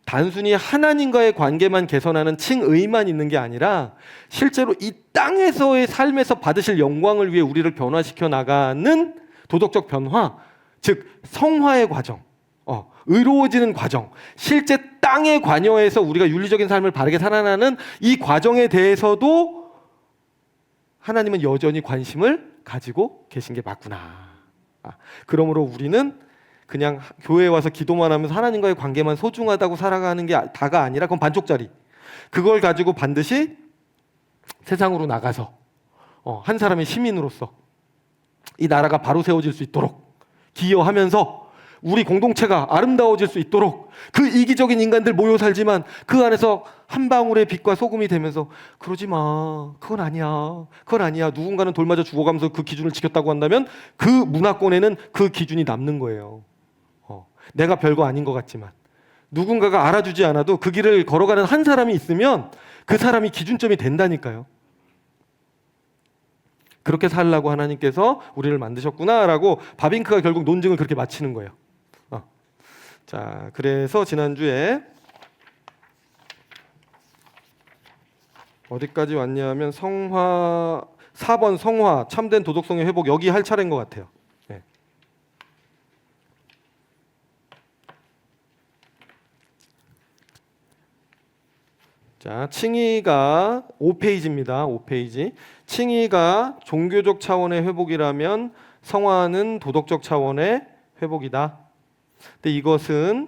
단순히 하나님과의 관계만 개선하는 칭의만 있는 게 아니라 실제로 이 땅에서의 삶에서 받으실 영광을 위해 우리를 변화시켜 나가는 도덕적 변화, 즉 성화의 과정, 의로워지는 과정, 실제 땅의 관여에서 우리가 윤리적인 삶을 바르게 살아나는 이 과정에 대해서도 하나님은 여전히 관심을 가지고 계신 게 맞구나. 그러므로 우리는 그냥 교회에 와서 기도만 하면서 하나님과의 관계만 소중하다고 살아가는 게 다가 아니라 그건 반쪽짜리. 그걸 가지고 반드시 세상으로 나가서 한 사람의 시민으로서 이 나라가 바로 세워질 수 있도록 기여하면서 우리 공동체가 아름다워질 수 있도록 그 이기적인 인간들 모여 살지만 그 안에서 한 방울의 빛과 소금이 되면서 그러지 마. 그건 아니야. 누군가는 돌 맞아 죽어가면서 그 기준을 지켰다고 한다면 그 문화권에는 그 기준이 남는 거예요. 내가 별거 아닌 것 같지만 누군가가 알아주지 않아도 그 길을 걸어가는 한 사람이 있으면 그 사람이 기준점이 된다니까요. 그렇게 살라고 하나님께서 우리를 만드셨구나라고 바빙크가 결국 논증을 그렇게 마치는 거예요. 자, 그래서 지난주에 어디까지 왔냐면 4번 성화, 참된 도덕성의 회복, 여기 할 차례인 것 같아요. 네. 자, 칭의가 5페이지입니다. 5페이지. 칭의가 종교적 차원의 회복이라면 성화는 도덕적 차원의 회복이다. 근데 이것은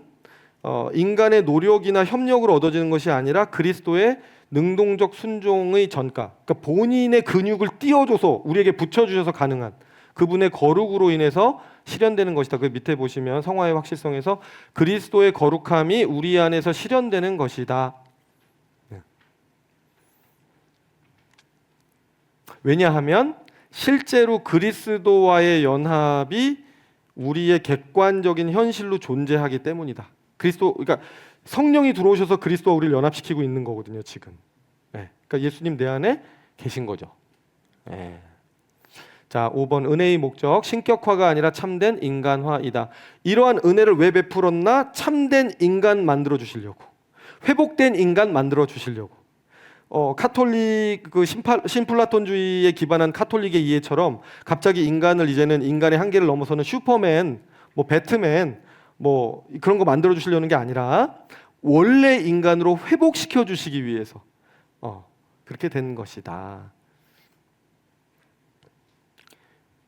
인간의 노력이나 협력으로 얻어지는 것이 아니라 그리스도의 능동적 순종의 전가, 그러니까 본인의 근육을 띄워줘서 우리에게 붙여주셔서 가능한 그분의 거룩으로 인해서 실현되는 것이다. 그 밑에 보시면 성화의 확실성에서 그리스도의 거룩함이 우리 안에서 실현되는 것이다. 왜냐하면 실제로 그리스도와의 연합이 우리의 객관적인 현실로 존재하기 때문이다. 그러니까 성령이 들어오셔서 그리스도와 우리를 연합시키고 있는 거거든요, 지금. 그러니까 예수님 내 안에 계신 거죠. 자, 5번 은혜의 목적 신격화가 아니라 참된 인간화이다. 이러한 은혜를 왜 베풀었나? 참된 인간 만들어 주시려고, 회복된 인간 만들어 주시려고. 카톨릭 그 신플라톤주의에 기반한 카톨릭의 이해처럼 갑자기 인간을 이제는 인간의 한계를 넘어서는 슈퍼맨, 뭐 배트맨, 뭐 그런 거 만들어 주시려는 게 아니라 원래 인간으로 회복시켜 주시기 위해서 그렇게 된 것이다.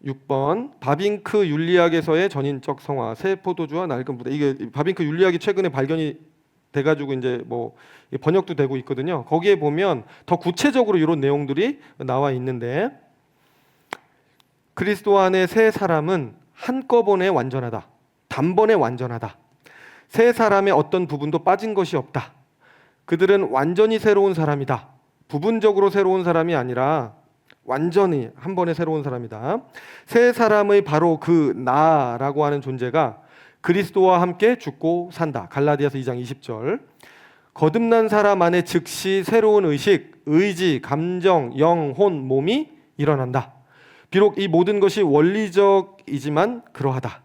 6번 바빙크 윤리학에서의 전인적 성화, 새 포도주와 낡은 부대. 이게 바빙크 윤리학이 최근에 발견이 돼가지고 이제 뭐 번역도 되고 있거든요. 거기에 보면 더 구체적으로 이런 내용들이 나와 있는데, 그리스도 안에 새 사람은 한꺼번에 완전하다, 단번에 완전하다. 새 사람의 어떤 부분도 빠진 것이 없다. 그들은 완전히 새로운 사람이다. 부분적으로 새로운 사람이 아니라 완전히 한 번에 새로운 사람이다. 새 사람의 바로 그 나라고 하는 존재가 그리스도와 함께 죽고 산다. 갈라디아서 2장 20절. 거듭난 사람 안에 즉시 새로운 의식, 의지, 감정, 영, 혼, 몸이 일어난다. 비록 이 모든 것이 원리적이지만 그러하다.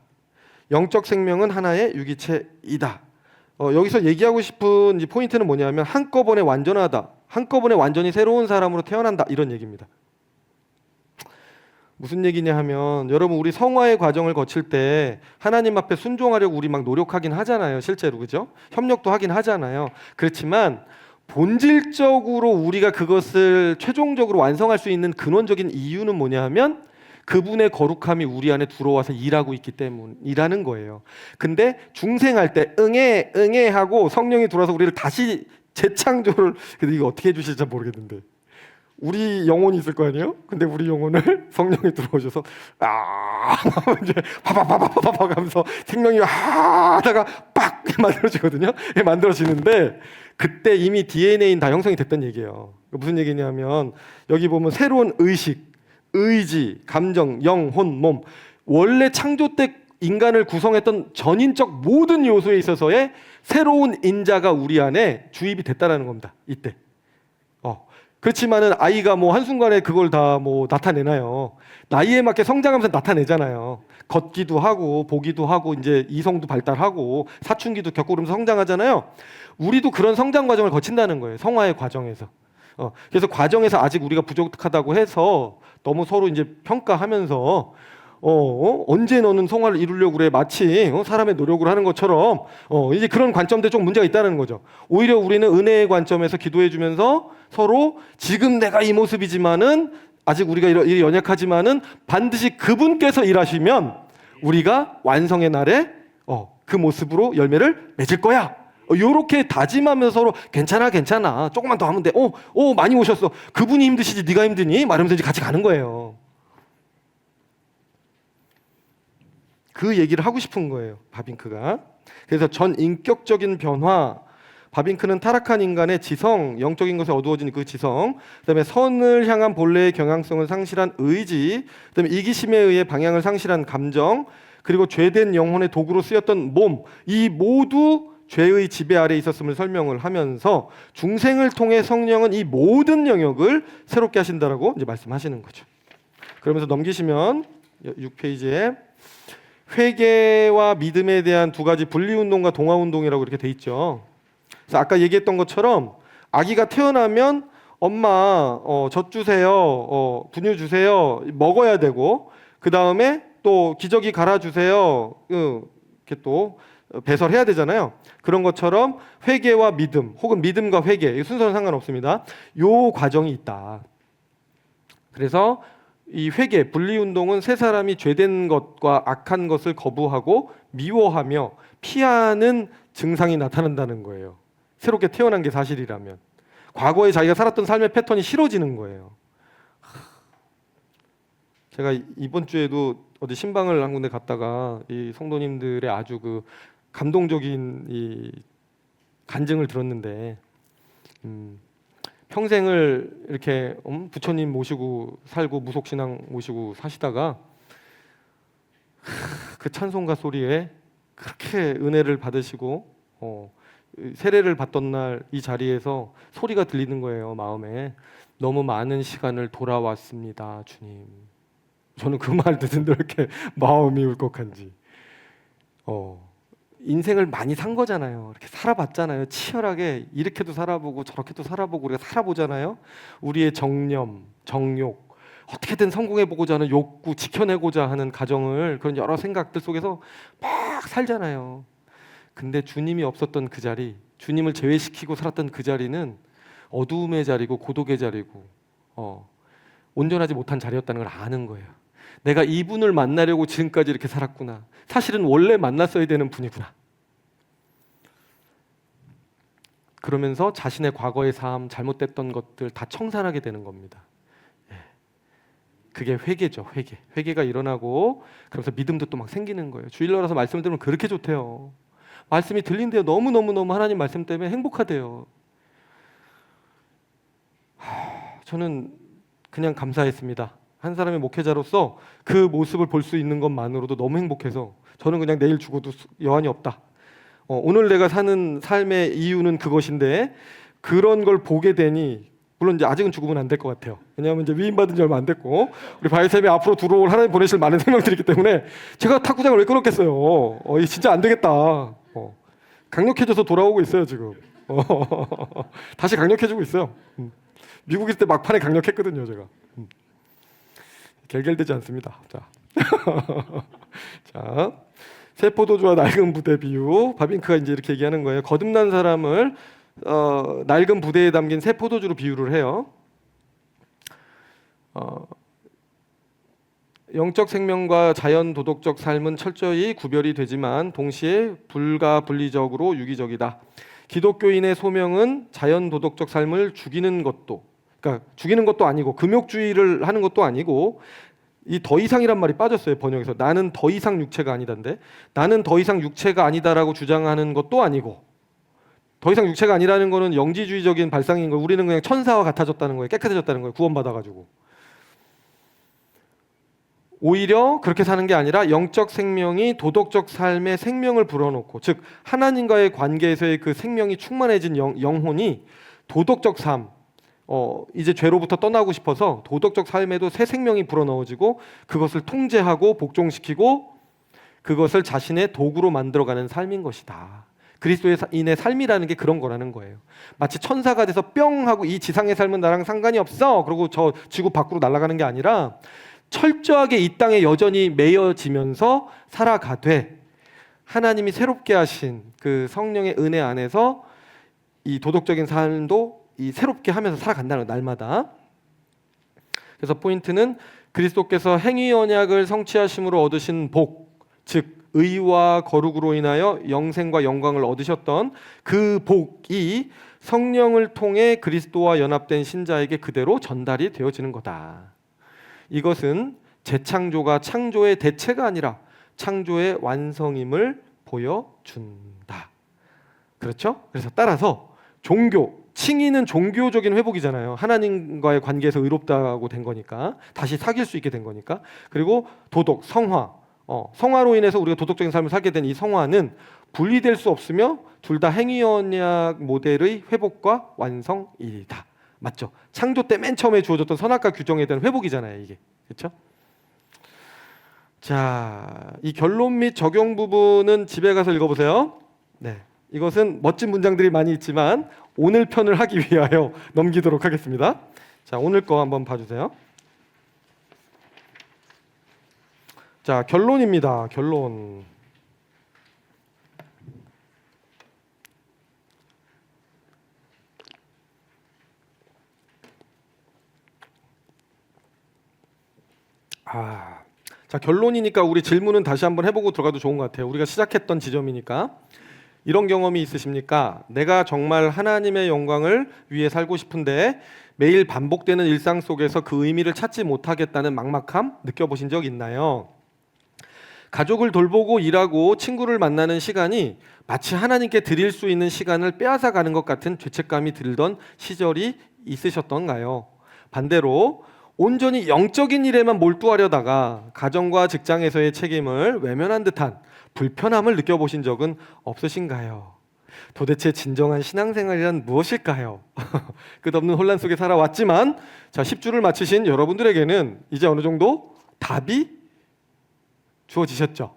영적 생명은 하나의 유기체이다. 여기서 얘기하고 싶은 이 포인트는 뭐냐면 한꺼번에 완전하다, 한꺼번에 완전히 새로운 사람으로 태어난다, 이런 얘기입니다. 무슨 얘기냐 하면, 여러분 우리 성화의 과정을 거칠 때 하나님 앞에 순종하려고 우리 막 노력하긴 하잖아요. 실제로, 그죠? 협력도 하긴 하잖아요. 그렇지만 본질적으로 우리가 그것을 최종적으로 완성할 수 있는 근원적인 이유는 뭐냐 하면 그분의 거룩함이 우리 안에 들어와서 일하고 있기 때문이라는 거예요. 근데 중생할 때 응애 하고 성령이 들어와서 우리를 다시 재창조를, 근데 이거 어떻게 해주실지 잘 모르겠는데, 우리 영혼이 있을 거 아니에요? 근데 우리 영혼을 성령이 들어오셔서 이제 파파파파파파 하면서 생명이 하다가 빡 만들어지거든요. 만들어지는데 그때 이미 DNA는 다 형성이 됐던 얘기예요. 무슨 얘기냐면 여기 보면 새로운 의식, 의지, 감정, 영, 혼, 몸, 원래 창조 때 인간을 구성했던 전인적 모든 요소에 있어서의 새로운 인자가 우리 안에 주입이 됐다라는 겁니다. 이때. 그렇지만은 아이가 뭐 한순간에 그걸 다 뭐 나타내나요? 나이에 맞게 성장하면서 나타내잖아요. 걷기도 하고 보기도 하고 이제 이성도 발달하고 사춘기도 겪고 그러면서 성장하잖아요. 우리도 그런 성장 과정을 거친다는 거예요. 성화의 과정에서. 그래서 과정에서 아직 우리가 부족하다고 해서 너무 서로 이제 평가하면서 언제 너는 성화를 이루려고 그래? 마치 사람의 노력을 하는 것처럼 이제 그런 관점들이 좀 문제가 있다는 거죠. 오히려 우리는 은혜의 관점에서 기도해주면서 서로 지금 내가 이 모습이지만은 아직 우리가 일이 연약하지만은 반드시 그분께서 일하시면 우리가 완성의 날에 그 모습으로 열매를 맺을 거야. 요렇게 다짐하면서 서로 괜찮아 조금만 더 하면 돼. 많이 오셨어. 그분이 힘드시지 네가 힘드니? 말하면서 이제 같이 가는 거예요. 그 얘기를 하고 싶은 거예요, 바빙크가. 그래서 전 인격적인 변화, 바빙크는 타락한 인간의 지성, 영적인 것에 어두워진 그 지성, 그다음에 선을 향한 본래의 경향성을 상실한 의지, 그다음에 이기심에 의해 방향을 상실한 감정, 그리고 죄된 영혼의 도구로 쓰였던 몸, 이 모두 죄의 지배 아래에 있었음을 설명을 하면서 중생을 통해 성령은 이 모든 영역을 새롭게 하신다라고 이제 말씀하시는 거죠. 그러면서 넘기시면 6페이지에 회개와 믿음에 대한 두 가지 분리운동과 동화운동이라고 이렇게 돼 있죠. 그래서 아까 얘기했던 것처럼 아기가 태어나면 엄마 젖 주세요, 분유 주세요, 먹어야 되고, 그 다음에 또 기저귀 갈아주세요, 이렇게 또 배설해야 되잖아요. 그런 것처럼 회개와 믿음, 혹은 믿음과 회개, 순서는 상관없습니다. 요 과정이 있다. 그래서 이 회개, 분리운동은 세 사람이 죄된 것과 악한 것을 거부하고 미워하며 피하는 증상이 나타난다는 거예요. 새롭게 태어난 게 사실이라면. 과거에 자기가 살았던 삶의 패턴이 싫어지는 거예요. 제가 이번 주에도 어디 신방을 한 군데 갔다가 이 성도님들의 아주 그 감동적인 이 간증을 들었는데, 평생을 이렇게 부처님 모시고 살고 무속신앙 모시고 사시다가 그 찬송가 소리에 그렇게 은혜를 받으시고 세례를 받던 날 이 자리에서 소리가 들리는 거예요. 마음에 너무 많은 시간을 돌아왔습니다, 주님. 저는 그 말 듣는데 이렇게 마음이 울컥한지. 인생을 많이 산 거잖아요. 이렇게 살아봤잖아요. 치열하게 이렇게도 살아보고 저렇게도 살아보고 우리가 살아보잖아요. 우리의 정념, 정욕, 어떻게든 성공해보고자 하는 욕구, 지켜내고자 하는 가정을 그런 여러 생각들 속에서 막 살잖아요. 근데 주님이 없었던 그 자리, 주님을 제외시키고 살았던 그 자리는 어두움의 자리고 고독의 자리고 온전하지 못한 자리였다는 걸 아는 거예요. 내가 이분을 만나려고 지금까지 이렇게 살았구나. 사실은 원래 만났어야 되는 분이구나. 그러면서 자신의 과거의 삶, 잘못됐던 것들 다 청산하게 되는 겁니다. 그게 회개죠. 회개가 일어나고 그러면서 믿음도 또 막 생기는 거예요. 주일날 와서 말씀을 들으면 그렇게 좋대요. 말씀이 들린대요. 너무너무 하나님 말씀 때문에 행복하대요. 저는 그냥 감사했습니다. 한 사람의 목회자로서 그 모습을 볼 수 있는 것만으로도 너무 행복해서 저는 그냥 내일 죽어도 여한이 없다. 오늘 내가 사는 삶의 이유는 그것인데 그런 걸 보게 되니 물론 이제 아직은 죽으면 안 될 것 같아요. 왜냐하면 이제 위임받은 지 얼마 안 됐고 우리 바이쌤이 앞으로 들어올 하나님 보내실 많은 생명들이 있기 때문에 제가 탁구장을 왜 끊었겠어요. 이게 진짜 안 되겠다. 강력해져서 돌아오고 있어요 지금. 다시 강력해지고 있어요. 미국 있을 때 막판에 강력했거든요 제가. 결결되지 않습니다. 자, 자, 새 포도주와 낡은 부대 비유. 바빙크가 이제 이렇게 얘기하는 거예요. 거듭난 사람을 낡은 부대에 담긴 새 포도주로 비유를 해요. 영적 생명과 자연 도덕적 삶은 철저히 구별이 되지만 동시에 불가분리적으로 유기적이다. 기독교인의 소명은 자연 도덕적 삶을 죽이는 것도, 그러니까 죽이는 것도 아니고 금욕주의를 하는 것도 아니고 이 더 이상이란 말이 빠졌어요 번역에서. 나는 더 이상 육체가 아니다인데 나는 더 이상 육체가 아니다라고 주장하는 것도 아니고 더 이상 육체가 아니라는 거는 영지주의적인 발상인 거예요. 우리는 그냥 천사와 같아졌다는 거예요. 깨끗해졌다는 거예요. 구원받아가지고. 오히려 그렇게 사는 게 아니라 영적 생명이 도덕적 삶의 생명을 불어넣고 즉 하나님과의 관계에서의 그 생명이 충만해진 영혼이 도덕적 삶 이제 죄로부터 떠나고 싶어서 도덕적 삶에도 새 생명이 불어넣어지고 그것을 통제하고 복종시키고 그것을 자신의 도구로 만들어가는 삶인 것이다. 그리스도인의 삶이라는 게 그런 거라는 거예요. 마치 천사가 돼서 뿅 하고 이 지상의 삶은 나랑 상관이 없어 그러고 저 지구 밖으로 날아가는 게 아니라 철저하게 이 땅에 여전히 매여지면서 살아가되 하나님이 새롭게 하신 그 성령의 은혜 안에서 이 도덕적인 삶도 이 새롭게 하면서 살아간다는 거예요, 날마다. 그래서 포인트는 그리스도께서 행위 언약을 성취하심으로 얻으신 복, 즉 의와 거룩으로 인하여 영생과 영광을 얻으셨던 그 복이 성령을 통해 그리스도와 연합된 신자에게 그대로 전달이 되어지는 거다. 이것은 재창조가 창조의 대체가 아니라 창조의 완성임을 보여준다. 그렇죠? 그래서 따라서 종교, 칭의는 종교적인 회복이잖아요. 하나님과의 관계에서 의롭다고 된 거니까 다시 사귈 수 있게 된 거니까. 그리고 도덕, 성화, 성화로 인해서 우리가 도덕적인 삶을 살게 된 이 성화는 분리될 수 없으며 둘 다 행위언약 모델의 회복과 완성이다. 맞죠? 창조 때 맨 처음에 주어졌던 선악과 규정에 대한 회복이잖아요, 이게. 그렇죠? 자, 이 결론 및 적용 부분은 집에 가서 읽어보세요. 네, 이것은 멋진 문장들이 많이 있지만 오늘 편을 하기 위하여 넘기도록 하겠습니다. 자, 오늘 거 한번 봐주세요. 자, 결론입니다. 결론. 자, 결론이니까 우리 질문은 다시 한번 해보고 들어가도 좋은 것 같아요. 우리가 시작했던 지점이니까. 이런 경험이 있으십니까? 내가 정말 하나님의 영광을 위해 살고 싶은데 매일 반복되는 일상 속에서 그 의미를 찾지 못하겠다는 막막함 느껴보신 적 있나요? 가족을 돌보고 일하고 친구를 만나는 시간이 마치 하나님께 드릴 수 있는 시간을 빼앗아가는 것 같은 죄책감이 들던 시절이 있으셨던가요? 반대로 온전히 영적인 일에만 몰두하려다가 가정과 직장에서의 책임을 외면한 듯한 불편함을 느껴보신 적은 없으신가요? 도대체 진정한 신앙생활이란 무엇일까요? 끝없는 혼란 속에 살아왔지만 자, 10주를 마치신 여러분들에게는 이제 어느 정도 답이 주어지셨죠?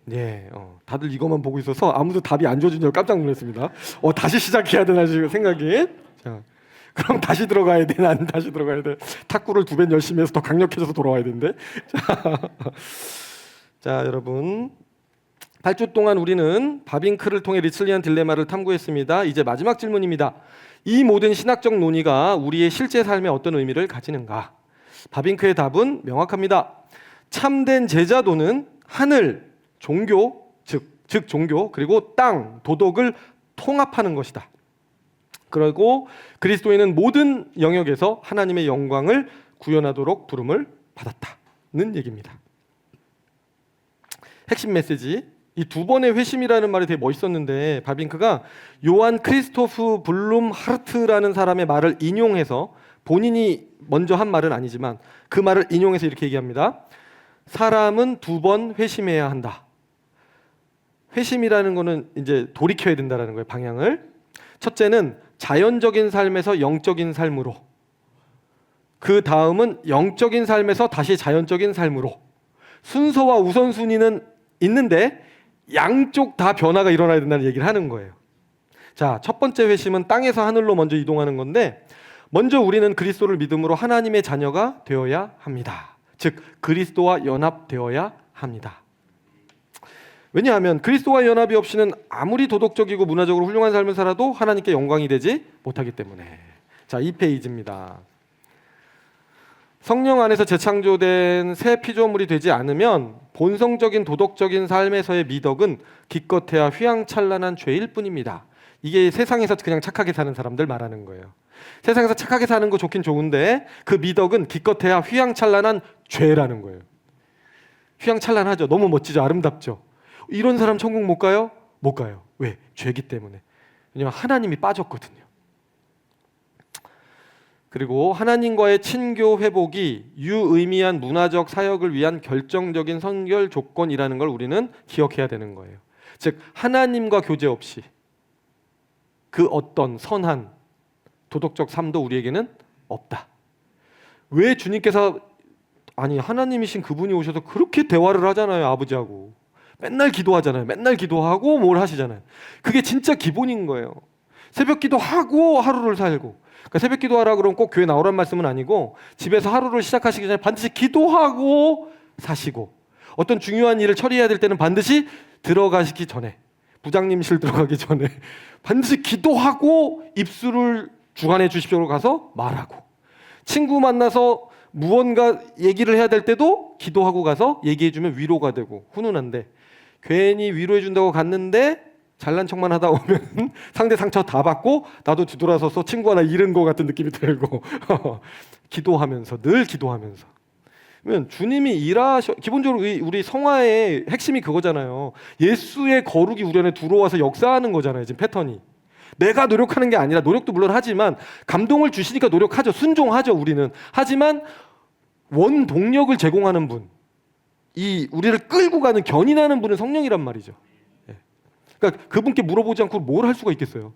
네, 다들 이것만 보고 있어서 아무도 답이 안 주어진 줄 깜짝 놀랐습니다. 다시 시작해야 되나 지금 생각이. 자, 그럼 다시 들어가야 돼. 난 다시 들어가야 돼. 탁구를 2배 열심히 해서 더 강력해져서 돌아와야 되는데. 자, 여러분. 8주 동안 우리는 바빙크를 통해 리틀리안 딜레마를 탐구했습니다. 이제 마지막 질문입니다. 이 모든 신학적 논의가 우리의 실제 삶에 어떤 의미를 가지는가? 바빙크의 답은 명확합니다. 참된 제자도는 하늘, 종교, 즉 종교, 그리고 땅, 도덕을 통합하는 것이다. 그리고 그리스도인은 모든 영역에서 하나님의 영광을 구현하도록 부름을 받았다는 얘기입니다. 핵심 메시지, 이 2번의 회심이라는 말이 되게 멋있었는데 바빙크가 요한 크리스토프 블룸 하르트라는 사람의 말을 인용해서, 본인이 먼저 한 말은 아니지만 그 말을 인용해서 이렇게 얘기합니다. 사람은 2번 회심해야 한다. 회심이라는 거는 이제 돌이켜야 된다라는 거예요, 방향을. 첫째는 자연적인 삶에서 영적인 삶으로, 그 다음은 영적인 삶에서 다시 자연적인 삶으로. 순서와 우선순위는 있는데 양쪽 다 변화가 일어나야 된다는 얘기를 하는 거예요. 자, 첫 번째 회심은 땅에서 하늘로 먼저 이동하는 건데, 먼저 우리는 그리스도를 믿음으로 하나님의 자녀가 되어야 합니다. 즉 그리스도와 연합되어야 합니다. 왜냐하면 그리스도와 연합이 없이는 아무리 도덕적이고 문화적으로 훌륭한 삶을 살아도 하나님께 영광이 되지 못하기 때문에. 자, 2페이지입니다. 성령 안에서 재창조된 새 피조물이 되지 않으면 본성적인 도덕적인 삶에서의 미덕은 기껏해야 휘황찬란한 죄일 뿐입니다. 이게 세상에서 그냥 착하게 사는 사람들 말하는 거예요. 세상에서 착하게 사는 거 좋긴 좋은데 그 미덕은 기껏해야 휘황찬란한 죄라는 거예요. 휘황찬란하죠. 너무 멋지죠. 아름답죠. 이런 사람 천국 못 가요? 못 가요. 왜? 죄기 때문에. 왜냐하면 하나님이 빠졌거든요. 그리고 하나님과의 친교 회복이 유의미한 문화적 사역을 위한 결정적인 선결 조건이라는 걸 우리는 기억해야 되는 거예요. 즉 하나님과 교제 없이 그 어떤 선한 도덕적 삶도 우리에게는 없다. 왜 주님께서, 아니 하나님이신 그분이 오셔서 그렇게 대화를 하잖아요. 아버지하고 맨날 기도하잖아요. 맨날 기도하고 뭘 하시잖아요. 그게 진짜 기본인 거예요. 새벽 기도하고 하루를 살고, 그러니까 새벽 기도하라 그러면 꼭 교회 나오란 말씀은 아니고 집에서 하루를 시작하시기 전에 반드시 기도하고 사시고, 어떤 중요한 일을 처리해야 될 때는 반드시 들어가시기 전에, 부장님실 들어가기 전에 반드시 기도하고 입술을 주관해 주십시오로 가서 말하고, 친구 만나서 무언가 얘기를 해야 될 때도 기도하고 가서 얘기해주면 위로가 되고 훈훈한데, 괜히 위로해 준다고 갔는데 잘난 척만 하다 오면 상대 상처 다 받고 나도 뒤돌아서서 친구 하나 잃은 것 같은 느낌이 들고 기도하면서, 늘 기도하면서. 그러면 주님이 기본적으로 우리 성화의 핵심이 그거잖아요. 예수의 거룩이 우리 안에 들어와서 역사하는 거잖아요. 지금 패턴이. 내가 노력하는 게 아니라, 노력도 물론 하지만 감동을 주시니까 노력하죠. 순종하죠. 우리는. 하지만 원동력을 제공하는 분, 이 우리를 끌고 가는, 견인하는 분은 성령이란 말이죠. 그러니까 그분께 물어보지 않고 뭘 할 수가 있겠어요.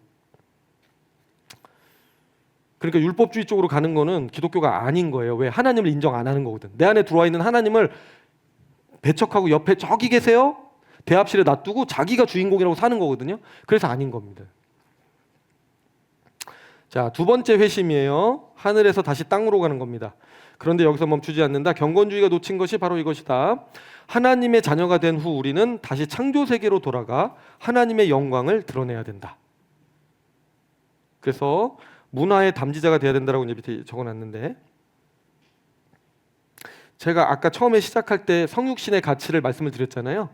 그러니까 율법주의 쪽으로 가는 거는 기독교가 아닌 거예요. 왜? 하나님을 인정 안 하는 거거든. 내 안에 들어와 있는 하나님을 배척하고 옆에 저기 계세요? 대합실에 놔두고 자기가 주인공이라고 사는 거거든요. 그래서 아닌 겁니다. 자, 2번째 회심이에요. 하늘에서 다시 땅으로 가는 겁니다. 그런데 여기서 멈추지 않는다. 경건주의가 놓친 것이 바로 이것이다. 하나님의 자녀가 된 후 우리는 다시 창조 세계로 돌아가 하나님의 영광을 드러내야 된다. 그래서 문화의 담지자가 돼야 된다라고 이제 밑에 적어놨는데, 제가 아까 처음에 시작할 때 성육신의 가치를 말씀을 드렸잖아요.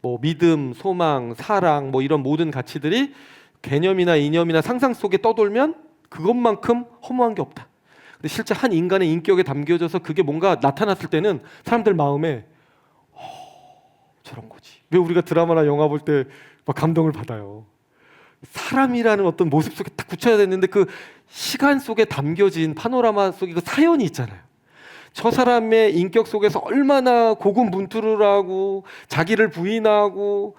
뭐 믿음, 소망, 사랑, 뭐 이런 모든 가치들이 개념이나 이념이나 상상 속에 떠돌면 그것만큼 허무한 게 없다. 근데 실제 한 인간의 인격에 담겨져서 그게 뭔가 나타났을 때는 사람들 마음에 저런 거지. 왜 우리가 드라마나 영화 볼 때 막 감동을 받아요. 사람이라는 어떤 모습 속에 딱 붙여야 되는데 그 시간 속에 담겨진 파노라마 속에 그 사연이 있잖아요. 저 사람의 인격 속에서 얼마나 고군분투를 하고 자기를 부인하고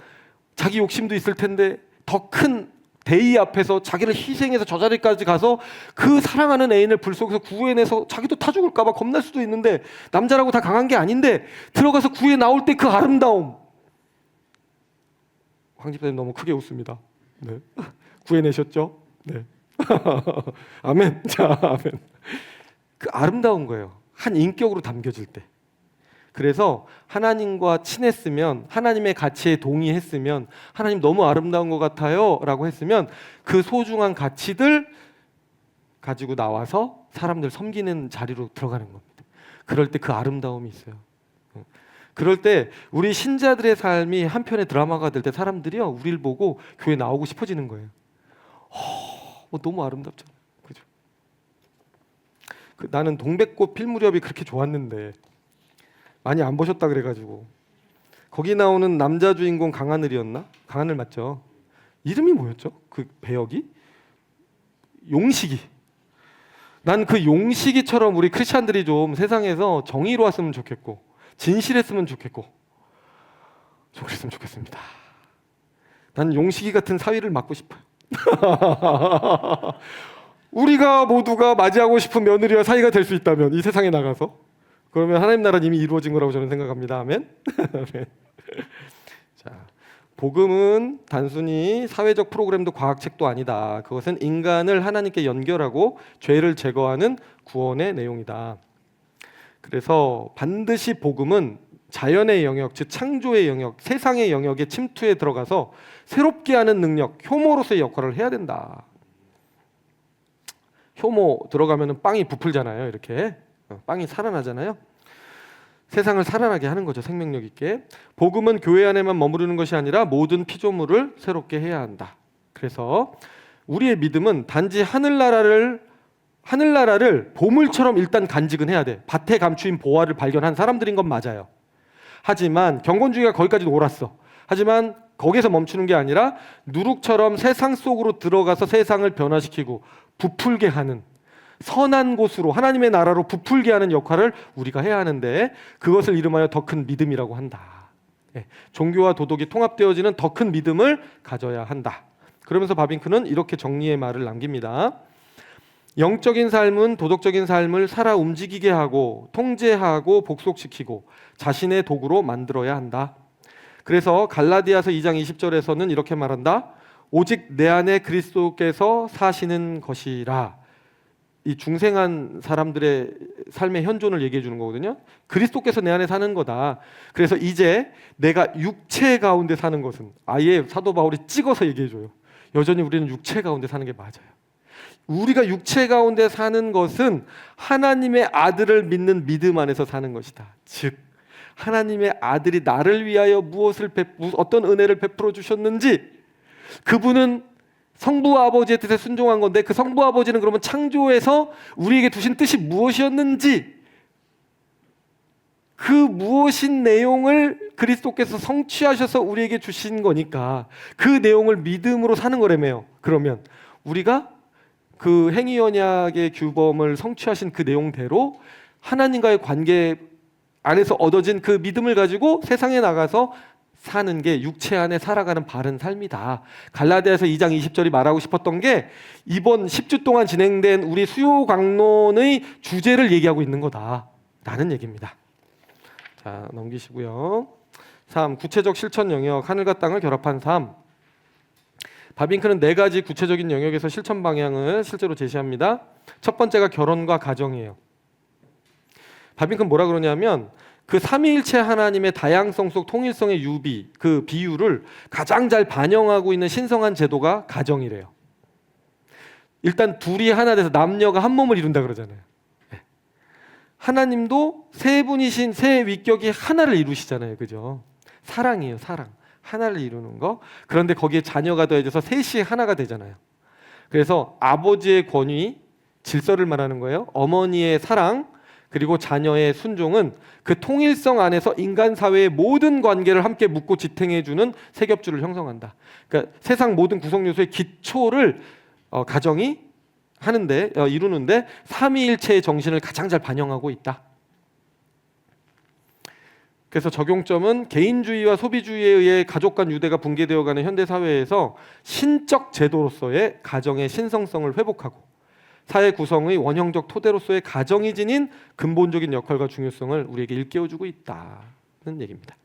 자기 욕심도 있을 텐데 더 큰 대의 앞에서 자기를 희생해서 저 자리까지 가서 그 사랑하는 애인을 불 속에서 구해내서 자기도 타 죽을까 봐 겁날 수도 있는데 남자라고 다 강한 게 아닌데 들어가서 구해 나올 때 그 아름다움. 황 집사님 너무 크게 웃습니다. 네. 구해내셨죠? 네. 아멘. 자, 아멘. 그 아름다운 거예요. 한 인격으로 담겨질 때. 그래서 하나님과 친했으면, 하나님의 가치에 동의했으면, 하나님 너무 아름다운 것 같아요 라고 했으면 그 소중한 가치들 가지고 나와서 사람들 섬기는 자리로 들어가는 겁니다. 그럴 때 그 아름다움이 있어요. 그럴 때 우리 신자들의 삶이 한편의 드라마가 될 때 사람들이요, 우리를 보고 교회 나오고 싶어지는 거예요. 너무 아름답잖아요. 그죠? 나는 동백꽃 필 무렵이 그렇게 좋았는데 많이 안 보셨다 그래가지고. 거기 나오는 남자 주인공 강하늘이었나? 강하늘 맞죠? 이름이 뭐였죠? 그 배역이? 용식이. 난 그 용식이처럼 우리 크리스찬들이 좀 세상에서 정의로웠으면 좋겠고 진실했으면 좋겠고 좀 그랬으면 좋겠습니다. 난 용식이 같은 사위를 맡고 싶어요. 우리가 모두가 맞이하고 싶은 며느리와 사이가 될 수 있다면 이 세상에 나가서, 그러면 하나님 나라는 이미 이루어진 거라고 저는 생각합니다. 아멘. 아멘. 자, 복음은 단순히 사회적 프로그램도 과학책도 아니다. 그것은 인간을 하나님께 연결하고 죄를 제거하는 구원의 내용이다. 그래서 반드시 복음은 자연의 영역, 즉 창조의 영역, 세상의 영역에 침투해 들어가서 새롭게 하는 능력, 효모로서의 역할을 해야 된다. 효모 들어가면 빵이 부풀잖아요. 이렇게 빵이 살아나잖아요. 세상을 살아나게 하는 거죠. 생명력 있게. 복음은 교회 안에만 머무르는 것이 아니라 모든 피조물을 새롭게 해야 한다. 그래서 우리의 믿음은 단지 하늘나라를 보물처럼 일단 간직은 해야 돼. 밭에 감추인 보화를 발견한 사람들인 건 맞아요. 하지만 경건주의가 거기까지 옳았어. 하지만 거기서 멈추는 게 아니라 누룩처럼 세상 속으로 들어가서 세상을 변화시키고 부풀게 하는, 선한 곳으로 하나님의 나라로 부풀게 하는 역할을 우리가 해야 하는데, 그것을 이름하여 더 큰 믿음이라고 한다. 종교와 도덕이 통합되어지는 더 큰 믿음을 가져야 한다. 그러면서 바빙크는 이렇게 정리의 말을 남깁니다. 영적인 삶은 도덕적인 삶을 살아 움직이게 하고 통제하고 복속시키고 자신의 도구로 만들어야 한다. 그래서 갈라디아서 2장 20절에서는 이렇게 말한다. 오직 내 안에 그리스도께서 사시는 것이라. 이 중생한 사람들의 삶의 현존을 얘기해 주는 거거든요. 그리스도께서 내 안에 사는 거다. 그래서 이제 내가 육체 가운데 사는 것은, 아예 사도 바울이 찍어서 얘기해 줘요. 여전히 우리는 육체 가운데 사는 게 맞아요. 우리가 육체 가운데 사는 것은 하나님의 아들을 믿는 믿음 안에서 사는 것이다. 즉 하나님의 아들이 나를 위하여 어떤 은혜를 베풀어 주셨는지, 그분은 성부 아버지의 뜻에 순종한 건데 그 성부 아버지는 그러면 창조에서 우리에게 두신 뜻이 무엇이었는지, 그 무엇인 내용을 그리스도께서 성취하셔서 우리에게 주신 거니까 그 내용을 믿음으로 사는 거라며요. 그러면 우리가 그 행위 언약의 규범을 성취하신 그 내용대로 하나님과의 관계 안에서 얻어진 그 믿음을 가지고 세상에 나가서 사는 게 육체 안에 살아가는 바른 삶이다. 갈라디아서 2장 20절이 말하고 싶었던 게 이번 10주 동안 진행된 우리 수요 강론의 주제를 얘기하고 있는 거다라는 얘기입니다. 자, 넘기시고요. 3. 구체적 실천 영역, 하늘과 땅을 결합한 삶. 바빙크는 4가지 구체적인 영역에서 실천 방향을 실제로 제시합니다. 첫 번째가 결혼과 가정이에요. 바빙크는 뭐라 그러냐면 그 삼위일체 하나님의 다양성 속 통일성의 유비, 그 비유를 가장 잘 반영하고 있는 신성한 제도가 가정이래요. 일단 둘이 하나 돼서 남녀가 한 몸을 이룬다 그러잖아요. 하나님도 세 분이신 세 위격이 하나를 이루시잖아요. 그죠? 사랑이에요. 사랑. 하나를 이루는 거. 그런데 거기에 자녀가 더해져서 셋이 하나가 되잖아요. 그래서 아버지의 권위, 질서를 말하는 거예요. 어머니의 사랑, 그리고 자녀의 순종은 그 통일성 안에서 인간 사회의 모든 관계를 함께 묶고 지탱해주는 세 겹줄을 형성한다. 그러니까 세상 모든 구성 요소의 기초를 가정이 이루는데 삼위일체의 정신을 가장 잘 반영하고 있다. 그래서 적용점은 개인주의와 소비주의에 의해 가족 간 유대가 붕괴되어가는 현대 사회에서 신적 제도로서의 가정의 신성성을 회복하고 사회 구성의 원형적 토대로서의 가정이 지닌 근본적인 역할과 중요성을 우리에게 일깨워주고 있다는 얘기입니다.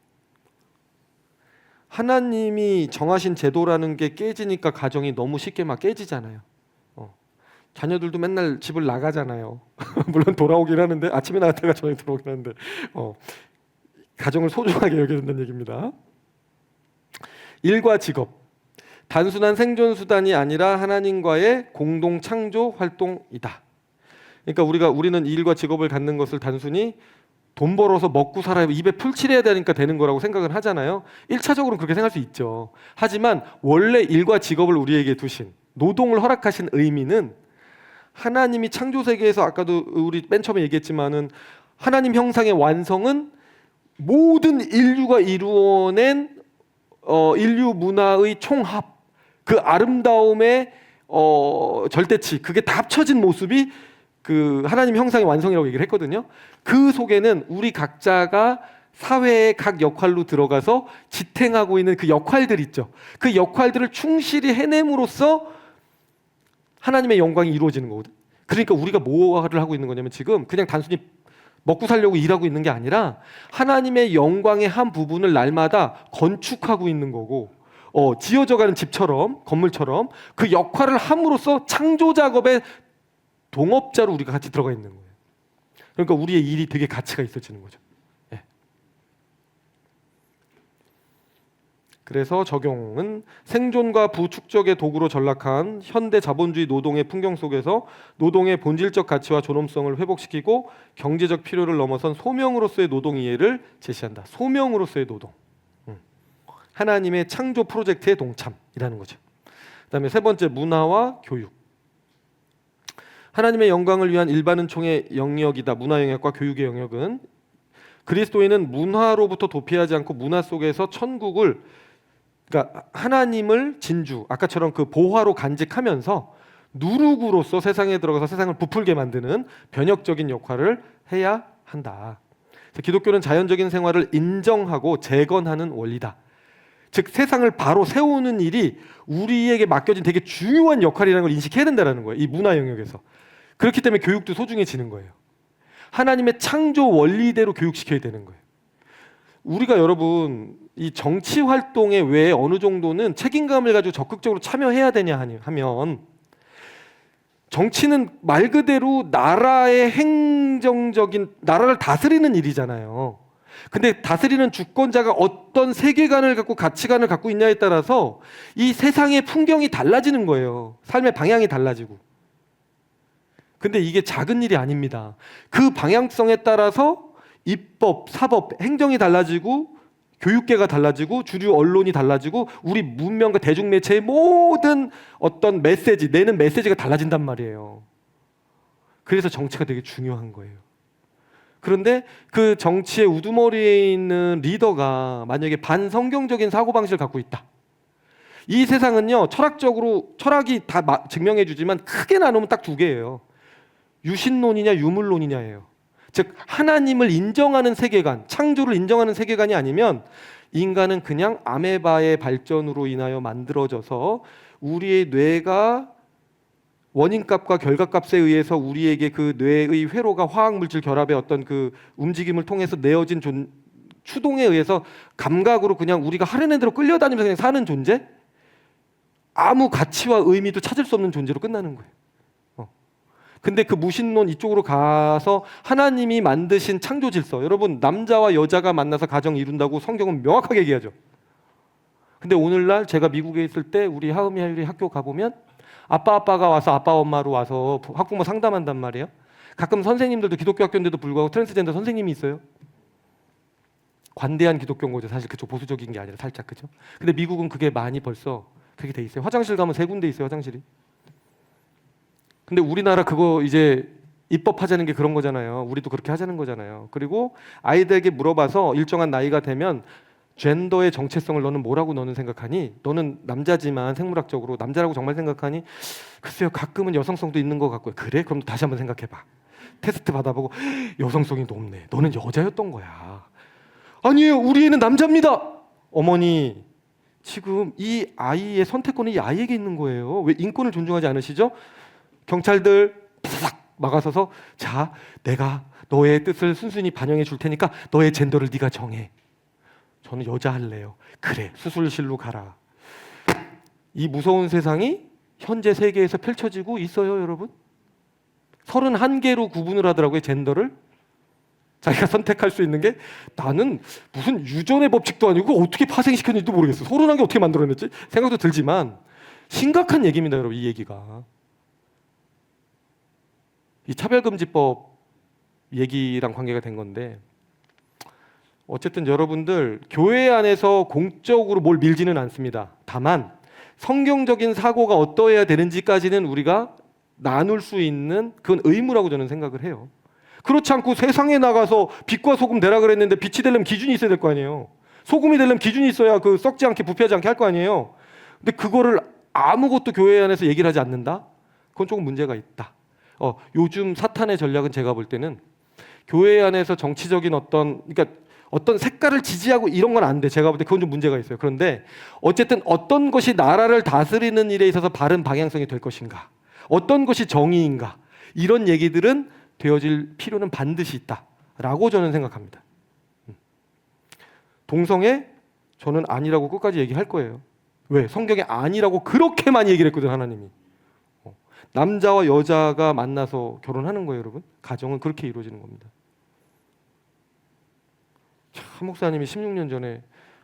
하나님이 정하신 제도라는 게 깨지니까 가정이 너무 쉽게 막 깨지잖아요. 자녀들도 맨날 집을 나가잖아요. 물론 돌아오긴 하는데 아침에 나갔다가 저녁에 들어오긴 하는데 가정을 소중하게 여겨야 된다는 얘기입니다. 일과 직업, 단순한 생존 수단이 아니라 하나님과의 공동 창조 활동이다. 그러니까 우리는 일과 직업을 갖는 것을 단순히 돈 벌어서 먹고 살아야 입에 풀칠해야 되니까 되는 거라고 생각을 하잖아요. 1차적으로 그렇게 생각할 수 있죠. 하지만 원래 일과 직업을 우리에게 두신, 노동을 허락하신 의미는 하나님이 창조 세계에서 아까도 우리 맨 처음에 얘기했지만은 하나님 형상의 완성은 모든 인류가 이루어낸 인류 문화의 총합, 그 아름다움의 절대치, 그게 다 합쳐진 모습이 그 하나님 형상의 완성이라고 얘기를 했거든요. 그 속에는 우리 각자가 사회의 각 역할로 들어가서 지탱하고 있는 그 역할들 있죠. 그 역할들을 충실히 해냄으로써 하나님의 영광이 이루어지는 거거든. 그러니까 우리가 뭐를 하고 있는 거냐면 지금 그냥 단순히 먹고 살려고 일하고 있는 게 아니라 하나님의 영광의 한 부분을 날마다 건축하고 있는 거고 지어져가는 집처럼, 건물처럼 그 역할을 함으로써 창조 작업의 동업자로 우리가 같이 들어가 있는 거예요. 그러니까 우리의 일이 되게 가치가 있어지는 거죠. 예. 그래서 적용은 생존과 부축적의 도구로 전락한 현대 자본주의 노동의 풍경 속에서 노동의 본질적 가치와 존엄성을 회복시키고 경제적 필요를 넘어선 소명으로서의 노동 이해를 제시한다. 소명으로서의 노동. 하나님의 창조 프로젝트에 동참이라는 거죠. 그다음에 세 번째, 문화와 교육. 하나님의 영광을 위한 일반은총의 영역이다. 문화 영역과 교육의 영역은 그리스도인은 문화로부터 도피하지 않고 문화 속에서 천국을, 그러니까 하나님을 진주, 아까처럼 그 보화로 간직하면서 누룩으로서 세상에 들어가서 세상을 부풀게 만드는 변혁적인 역할을 해야 한다. 기독교는 자연적인 생활을 인정하고 재건하는 원리다. 즉 세상을 바로 세우는 일이 우리에게 맡겨진 되게 중요한 역할이라는 걸 인식해야 된다는 거예요. 이 문화 영역에서. 그렇기 때문에 교육도 소중해지는 거예요. 하나님의 창조 원리대로 교육시켜야 되는 거예요. 우리가 여러분 이 정치 활동에 왜 어느 정도는 책임감을 가지고 적극적으로 참여해야 되냐 하면 정치는 말 그대로 나라의 행정적인, 나라를 다스리는 일이잖아요. 근데 다스리는 주권자가 어떤 세계관을 갖고 가치관을 갖고 있냐에 따라서 이 세상의 풍경이 달라지는 거예요. 삶의 방향이 달라지고. 근데 이게 작은 일이 아닙니다. 그 방향성에 따라서 입법, 사법, 행정이 달라지고 교육계가 달라지고 주류 언론이 달라지고 우리 문명과 대중매체의 모든 어떤 메시지, 내는 메시지가 달라진단 말이에요. 그래서 정치가 되게 중요한 거예요. 그런데 그 정치의 우두머리에 있는 리더가 만약에 반성경적인 사고방식을 갖고 있다. 이 세상은요, 철학이 다 증명해 주지만 크게 나누면 딱 두 개예요. 유신론이냐 유물론이냐예요. 즉 하나님을 인정하는 세계관, 창조를 인정하는 세계관이 아니면 인간은 그냥 아메바의 발전으로 인하여 만들어져서 우리의 뇌가 원인값과 결과값에 의해서 우리에게 그 뇌의 회로가 화학물질 결합의 어떤 그 움직임을 통해서 내어진 추동에 의해서 감각으로 그냥 우리가 하려는 대로 끌려다니면서 그냥 사는 존재? 아무 가치와 의미도 찾을 수 없는 존재로 끝나는 거예요. 근데 그 무신론 이쪽으로 가서 하나님이 만드신 창조 질서, 여러분 남자와 여자가 만나서 가정 이룬다고 성경은 명확하게 얘기하죠. 근데 오늘날 제가 미국에 있을 때 우리 하은이 하율이 학교 가보면 아빠가 와서 아빠 엄마로 와서 학부모 상담한단 말이에요. 가끔 선생님들도 기독교 학교인데도 불구하고 트랜스젠더 선생님이 있어요. 관대한 기독교인 거죠. 사실 그쪽 보수적인 게 아니라 살짝, 그죠? 근데 미국은 그게 많이 벌써 그게 돼 있어요. 화장실 가면 3군데 있어요. 화장실이. 근데 우리나라 그거 이제 입법하자는 게 그런 거잖아요. 우리도 그렇게 하자는 거잖아요. 그리고 아이들에게 물어봐서 일정한 나이가 되면 젠더의 정체성을 너는 생각하니? 너는 남자지만 생물학적으로 남자라고 정말 생각하니? 글쎄요, 가끔은 여성성도 있는 것 같고요. 그래? 그럼 다시 한번 생각해봐. 테스트 받아보고 여성성이 높네. 너는 여자였던 거야. 아니에요, 우리 애는 남자입니다. 어머니, 지금 이 아이의 선택권이 이 아이에게 있는 거예요. 왜 인권을 존중하지 않으시죠? 경찰들 팍 막아서서 자, 내가 너의 뜻을 순순히 반영해 줄 테니까 너의 젠더를 네가 정해. 저는 여자 할래요. 그래, 수술실로 가라. 이 무서운 세상이 현재 세계에서 펼쳐지고 있어요, 여러분. 31개로 구분을 하더라고요, 젠더를. 자기가 선택할 수 있는 게, 나는 무슨 유전의 법칙도 아니고 어떻게 파생시켰는지도 모르겠어. 31개 어떻게 만들어냈지? 생각도 들지만 심각한 얘기입니다, 여러분. 이 얘기가 이 차별금지법 얘기랑 관계가 된 건데, 어쨌든 여러분들 교회 안에서 공적으로 뭘 밀지는 않습니다. 다만 성경적인 사고가 어떠해야 되는지까지는 우리가 나눌 수 있는, 그건 의무라고 저는 생각을 해요. 그렇지 않고 세상에 나가서 빛과 소금 되라 그랬는데 빛이 되려면 기준이 있어야 될 거 아니에요. 소금이 되려면 기준이 있어야 그 썩지 않게 부패하지 않게 할 거 아니에요. 근데 그거를 아무것도 교회 안에서 얘기를 하지 않는다? 그건 조금 문제가 있다. 요즘 사탄의 전략은 제가 볼 때는 교회 안에서 정치적인 그러니까 어떤 색깔을 지지하고 이런 건 안 돼. 제가 볼 때 그건 좀 문제가 있어요. 그런데 어쨌든 어떤 것이 나라를 다스리는 일에 있어서 바른 방향성이 될 것인가, 어떤 것이 정의인가, 이런 얘기들은 되어질 필요는 반드시 있다라고 저는 생각합니다. 동성애 저는 아니라고 끝까지 얘기할 거예요. 왜? 성경에 아니라고 그렇게 많이 얘기를 했거든, 하나님이. 남자와 여자가 만나서 결혼하는 거예요, 여러분. 가정은 그렇게 이루어지는 겁니다. 한 목사님이 16년 전에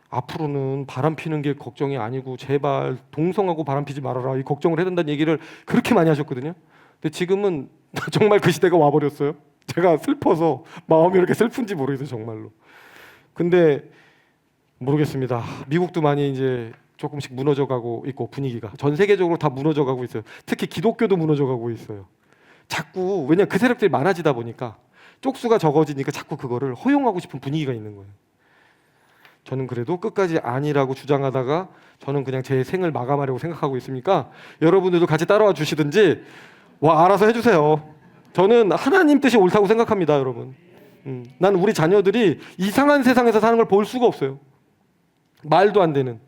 앞으로는 바람 피는 게 걱정이 아니고 제발 동성하고 바람 피지 말아라, 이 걱정을 해야 된다는 얘기를 그렇게 많이 하셨거든요. 근데 지금은 정말 그 시대가 와버렸어요. 제가 슬퍼서 마음이 이렇게 슬픈지 모르겠어요, 정말로. 근데 모르겠습니다. 미국도 많이 이제 조금씩 무너져가고 있고, 분위기가 전 세계적으로 다 무너져가고 있어요. 특히 기독교도 무너져가고 있어요. 자꾸, 왜냐, 그 세력들이 많아지다 보니까 쪽수가 적어지니까 자꾸 그거를 허용하고 싶은 분위기가 있는 거예요. 저는 그래도 끝까지 아니라고 주장하다가 저는 그냥 제 생을 마감하려고 생각하고 있으니까 여러분들도 같이 따라와 주시든지 알아서 해주세요. 저는 하나님 뜻이 옳다고 생각합니다, 여러분. 난 우리 자녀들이 이상한 세상에서 사는 걸 볼 수가 없어요. 말도 안 되는.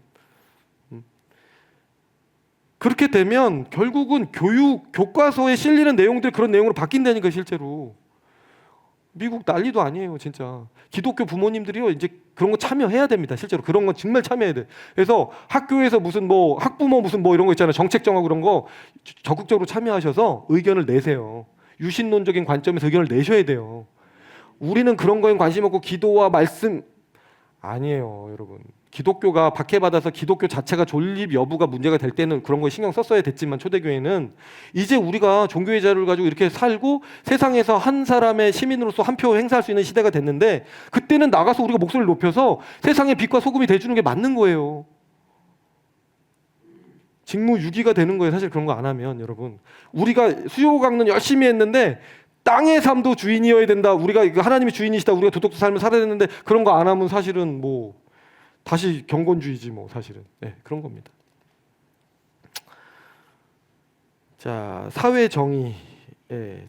그렇게 되면 결국은 교과서에 실리는 내용들, 그런 내용으로 바뀐다니까, 실제로. 미국 난리도 아니에요, 진짜. 기독교 부모님들이요, 이제 그런 거 참여해야 됩니다. 실제로 그런 건 정말 참여해야 돼. 그래서 학교에서 무슨 학부모 무슨 이런 거 있잖아요. 정책 정하고 그런 거 적극적으로 참여하셔서 의견을 내세요. 유신론적인 관점에서 의견을 내셔야 돼요. 우리는 그런 거에 관심 없고 기도와 말씀 아니에요, 여러분. 기독교가 박해받아서 기독교 자체가 존립 여부가 문제가 될 때는 그런 거에 신경 썼어야 됐지만, 초대교회는 이제 우리가 종교의 자유를 가지고 이렇게 살고 세상에서 한 사람의 시민으로서 한 표 행사할 수 있는 시대가 됐는데, 그때는 나가서 우리가 목소리를 높여서 세상의 빛과 소금이 돼주는 게 맞는 거예요. 직무유기가 되는 거예요, 사실. 그런 거 안 하면. 여러분, 우리가 수요 강론 열심히 했는데 땅의 삶도 주인이어야 된다, 우리가 하나님이 주인이시다, 우리가 도덕적 삶을 살아야 되는데 그런 거 안 하면 사실은 다시 경건주의지 사실은. 네, 그런 겁니다. 자, 사회 정의.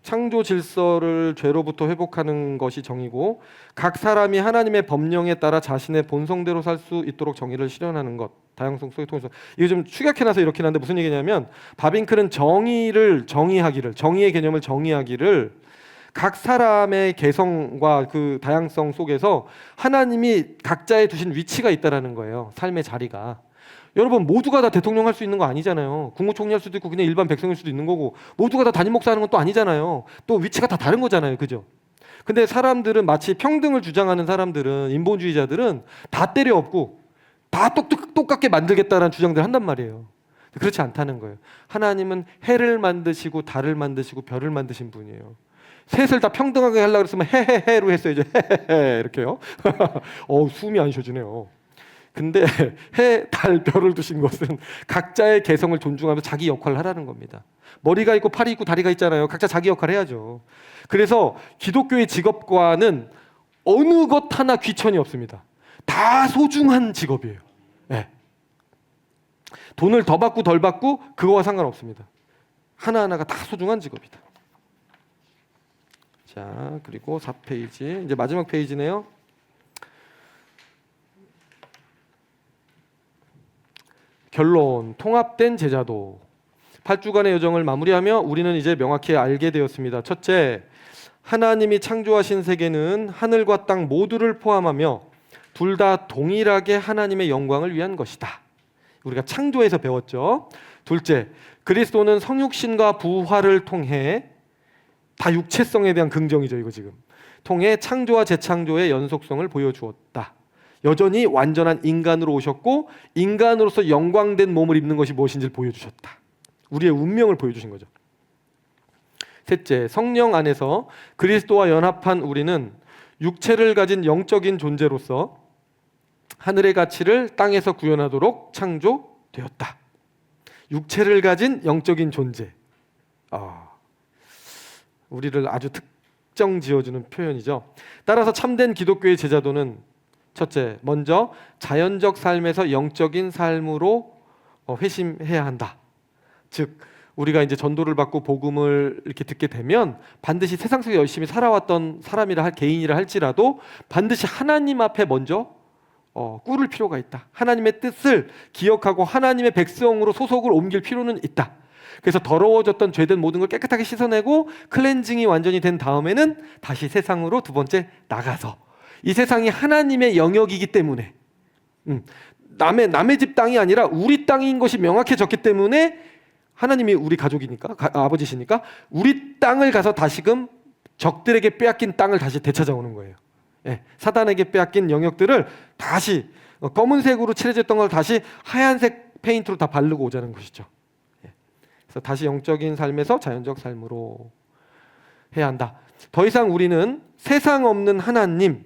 창조 질서를 죄로부터 회복하는 것이 정의고, 각 사람이 하나님의 법령에 따라 자신의 본성대로 살 수 있도록 정의를 실현하는 것. 다양성 속에 통해서. 이거 좀 축약해놔서 이렇게 하는데 무슨 얘기냐면, 바빙클은 정의의 개념을 정의하기를 각 사람의 개성과 그 다양성 속에서 하나님이 각자에 두신 위치가 있다라는 거예요. 삶의 자리가. 여러분, 모두가 다 대통령 할 수 있는 거 아니잖아요. 국무총리 할 수도 있고 그냥 일반 백성일 수도 있는 거고, 모두가 다 담임 목사 하는 건 또 아니잖아요. 또 위치가 다 다른 거잖아요, 그죠? 근데 사람들은, 마치 평등을 주장하는 사람들은, 인본주의자들은 다 때려 엎고 다 똑같게 만들겠다라는 주장들을 한단 말이에요. 그렇지 않다는 거예요. 하나님은 해를 만드시고 달을 만드시고 별을 만드신 분이에요. 셋을 다 평등하게 하려고 했으면 해해해로 했어야죠. 해해해 이렇게요. 숨이 안 쉬어지네요. 근데 해, 달, 별을 두신 것은 각자의 개성을 존중하면서 자기 역할을 하라는 겁니다. 머리가 있고 팔이 있고 다리가 있잖아요. 각자 자기 역할을 해야죠. 그래서 기독교의 직업과는 어느 것 하나 귀천이 없습니다. 다 소중한 직업이에요. 네. 돈을 더 받고 덜 받고 그거와 상관없습니다. 하나하나가 다 소중한 직업이다. 자, 그리고 4페이지, 이제 마지막 페이지네요. 결론, 통합된 제자도. 8주간의 여정을 마무리하며 우리는 이제 명확히 알게 되었습니다. 첫째, 하나님이 창조하신 세계는 하늘과 땅 모두를 포함하며 둘 다 동일하게 하나님의 영광을 위한 것이다. 우리가 창조에서 배웠죠. 둘째, 그리스도는 성육신과 부활을 통해 다 육체성에 대한 긍정이죠. 이거 지금 통해 창조와 재창조의 연속성을 보여주었다. 여전히 완전한 인간으로 오셨고 인간으로서 영광된 몸을 입는 것이 무엇인지를 보여주셨다. 우리의 운명을 보여주신 거죠. 셋째, 성령 안에서 그리스도와 연합한 우리는 육체를 가진 영적인 존재로서 하늘의 가치를 땅에서 구현하도록 창조되었다. 육체를 가진 영적인 존재. 우리를 아주 특정 지어주는 표현이죠. 따라서 참된 기독교의 제자도는 첫째, 먼저 자연적 삶에서 영적인 삶으로 회심해야 한다. 즉 우리가 이제 전도를 받고 복음을 이렇게 듣게 되면 반드시 세상 속에 열심히 살아왔던 사람이라 개인이라 할지라도 반드시 하나님 앞에 먼저 꿇을 필요가 있다. 하나님의 뜻을 기억하고 하나님의 백성으로 소속을 옮길 필요는 있다. 그래서 더러워졌던 죄된 모든 걸 깨끗하게 씻어내고 클렌징이 완전히 된 다음에는 다시 세상으로 두 번째 나가서 이 세상이 하나님의 영역이기 때문에 남의 집 땅이 아니라 우리 땅인 것이 명확해졌기 때문에 하나님이 우리 가족이니까 아버지시니까 우리 땅을 가서 다시금 적들에게 빼앗긴 땅을 다시 되찾아오는 거예요. 예, 사단에게 빼앗긴 영역들을 다시 검은색으로 칠해졌던 걸 다시 하얀색 페인트로 다 바르고 오자는 것이죠. 예, 그래서 다시 영적인 삶에서 자연적 삶으로 해야 한다. 더 이상 우리는 세상 없는 하나님,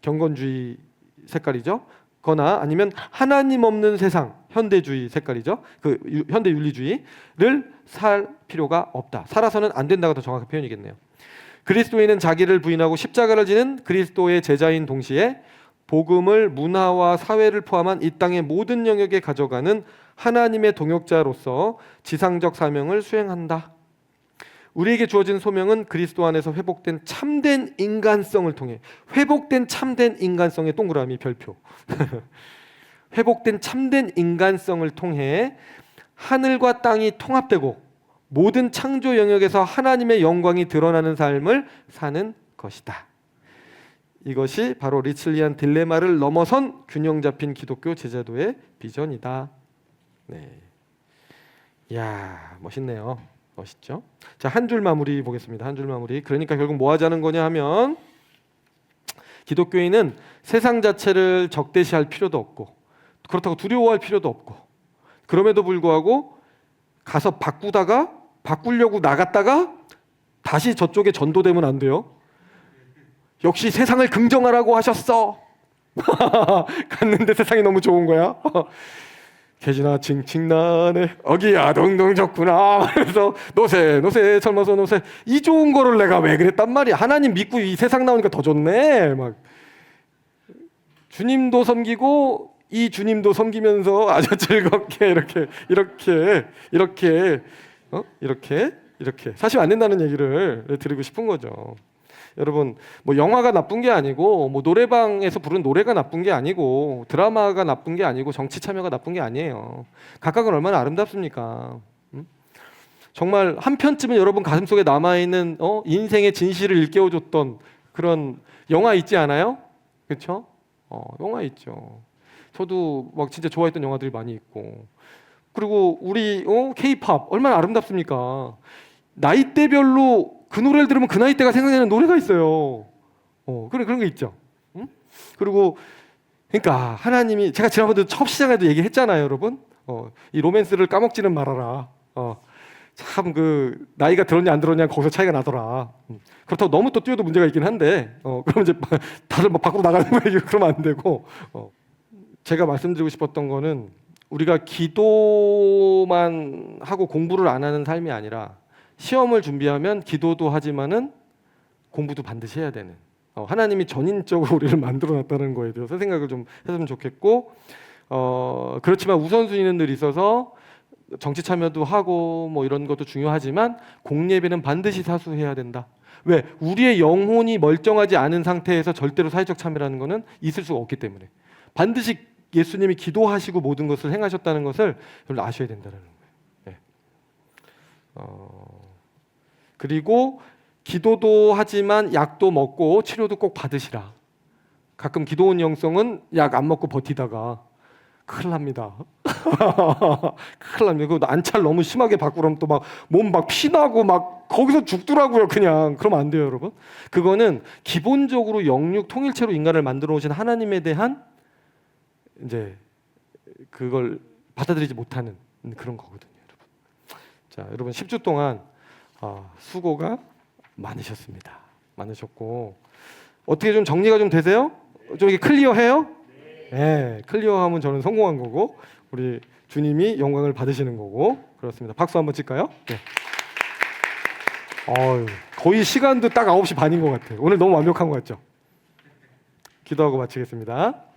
경건주의 색깔이죠. 거나 아니면 하나님 없는 세상, 현대주의 색깔이죠. 그 현대 윤리주의를 살 필요가 없다. 살아서는 안 된다가 더 정확한 표현이겠네요. 그리스도인은 자기를 부인하고 십자가를 지는 그리스도의 제자인 동시에 복음을 문화와 사회를 포함한 이 땅의 모든 영역에 가져가는 하나님의 동역자로서 지상적 사명을 수행한다. 우리에게 주어진 소명은 그리스도 안에서 회복된 참된 인간성을 통해 회복된 참된 인간성의 동그라미 별표 회복된 참된 인간성을 통해 하늘과 땅이 통합되고 모든 창조 영역에서 하나님의 영광이 드러나는 삶을 사는 것이다. 이것이 바로 리틀리안 딜레마를 넘어선 균형 잡힌 기독교 제자도의 비전이다. 네, 이야 멋있네요. 멋있죠? 자, 한 줄 마무리 보겠습니다. 한 줄 마무리. 그러니까 결국 뭐 하자는 거냐 하면 기독교인은 세상 자체를 적대시할 필요도 없고 그렇다고 두려워할 필요도 없고 그럼에도 불구하고 가서 바꾸려고 나갔다가 다시 저쪽에 전도되면 안 돼요. 역시 세상을 긍정하라고 하셨어. 갔는데 세상이 너무 좋은 거야. 개지나 칭칭나네 어기야 동동 좋구나. 그래서 노세 젊어서 노세 이 좋은 거를 내가 왜 그랬단 말이야. 하나님 믿고 이 세상 나오니까 더 좋네. 막 주님도 섬기고 이 주님도 섬기면서 아주 즐겁게 이렇게 사시면 안 된다는 얘기를 드리고 싶은 거죠. 여러분 뭐 영화가 나쁜 게 아니고 뭐 노래방에서 부른 노래가 나쁜 게 아니고 드라마가 나쁜 게 아니고 정치 참여가 나쁜 게 아니에요. 각각은 얼마나 아름답습니까? 정말 한 편쯤은 여러분 가슴속에 남아있는 인생의 진실을 일깨워줬던 그런 영화 있지 않아요? 그렇죠? 영화 있죠. 저도 막 진짜 좋아했던 영화들이 많이 있고 그리고 우리 K-팝 얼마나 아름답습니까? 나이대별로 그 노래를 들으면 그 나이대가 생각나는 노래가 있어요. 그런 게 있죠. 그리고 그러니까 하나님이 제가 지난번에 첫 시장에도 얘기했잖아요, 여러분. 이 로맨스를 까먹지는 말아라. 참 그 나이가 들었냐 안 들었냐 거기서 차이가 나더라. 그렇다고 너무 또 뛰어도 문제가 있긴 한데 그럼 이제 다들 막 밖으로 나가는 거예요. 그러면 안 되고 제가 말씀드리고 싶었던 거는 우리가 기도만 하고 공부를 안 하는 삶이 아니라 시험을 준비하면 기도도 하지만은 공부도 반드시 해야 되는 하나님이 전인적으로 우리를 만들어놨다는 거에 대해서 생각을 좀 했으면 좋겠고 그렇지만 우선순위는 늘 있어서 정치 참여도 하고 뭐 이런 것도 중요하지만 공예배는 반드시 사수해야 된다. 왜? 우리의 영혼이 멀쩡하지 않은 상태에서 절대로 사회적 참여라는 거는 있을 수가 없기 때문에 반드시 예수님이 기도하시고 모든 것을 행하셨다는 것을 여러분 아셔야 된다는 거예요. 네. 그리고 기도도 하지만 약도 먹고 치료도 꼭 받으시라. 가끔 기도 온 영성은 약 안 먹고 버티다가 큰일 납니다. 큰일 납니다. 그 안찰 너무 심하게 받고 그러면 또 막 몸 막 피나고 막 거기서 죽더라고요. 그냥 그러면 안 돼요, 여러분. 그거는 기본적으로 영육 통일체로 인간을 만들어 오신 하나님에 대한 이제 그걸 받아들이지 못하는 그런 거거든요, 여러분. 자, 여러분 10주 동안 수고가 많으셨습니다. 많으셨고 어떻게 좀 정리가 좀 되세요? 좀 이게 클리어해요? 네, 클리어하면 저는 성공한 거고 우리 주님이 영광을 받으시는 거고 그렇습니다. 박수 한번 칠까요? 네. 거의 시간도 딱 9시 반인 것 같아요. 오늘 너무 완벽한 것 같죠? 기도하고 마치겠습니다.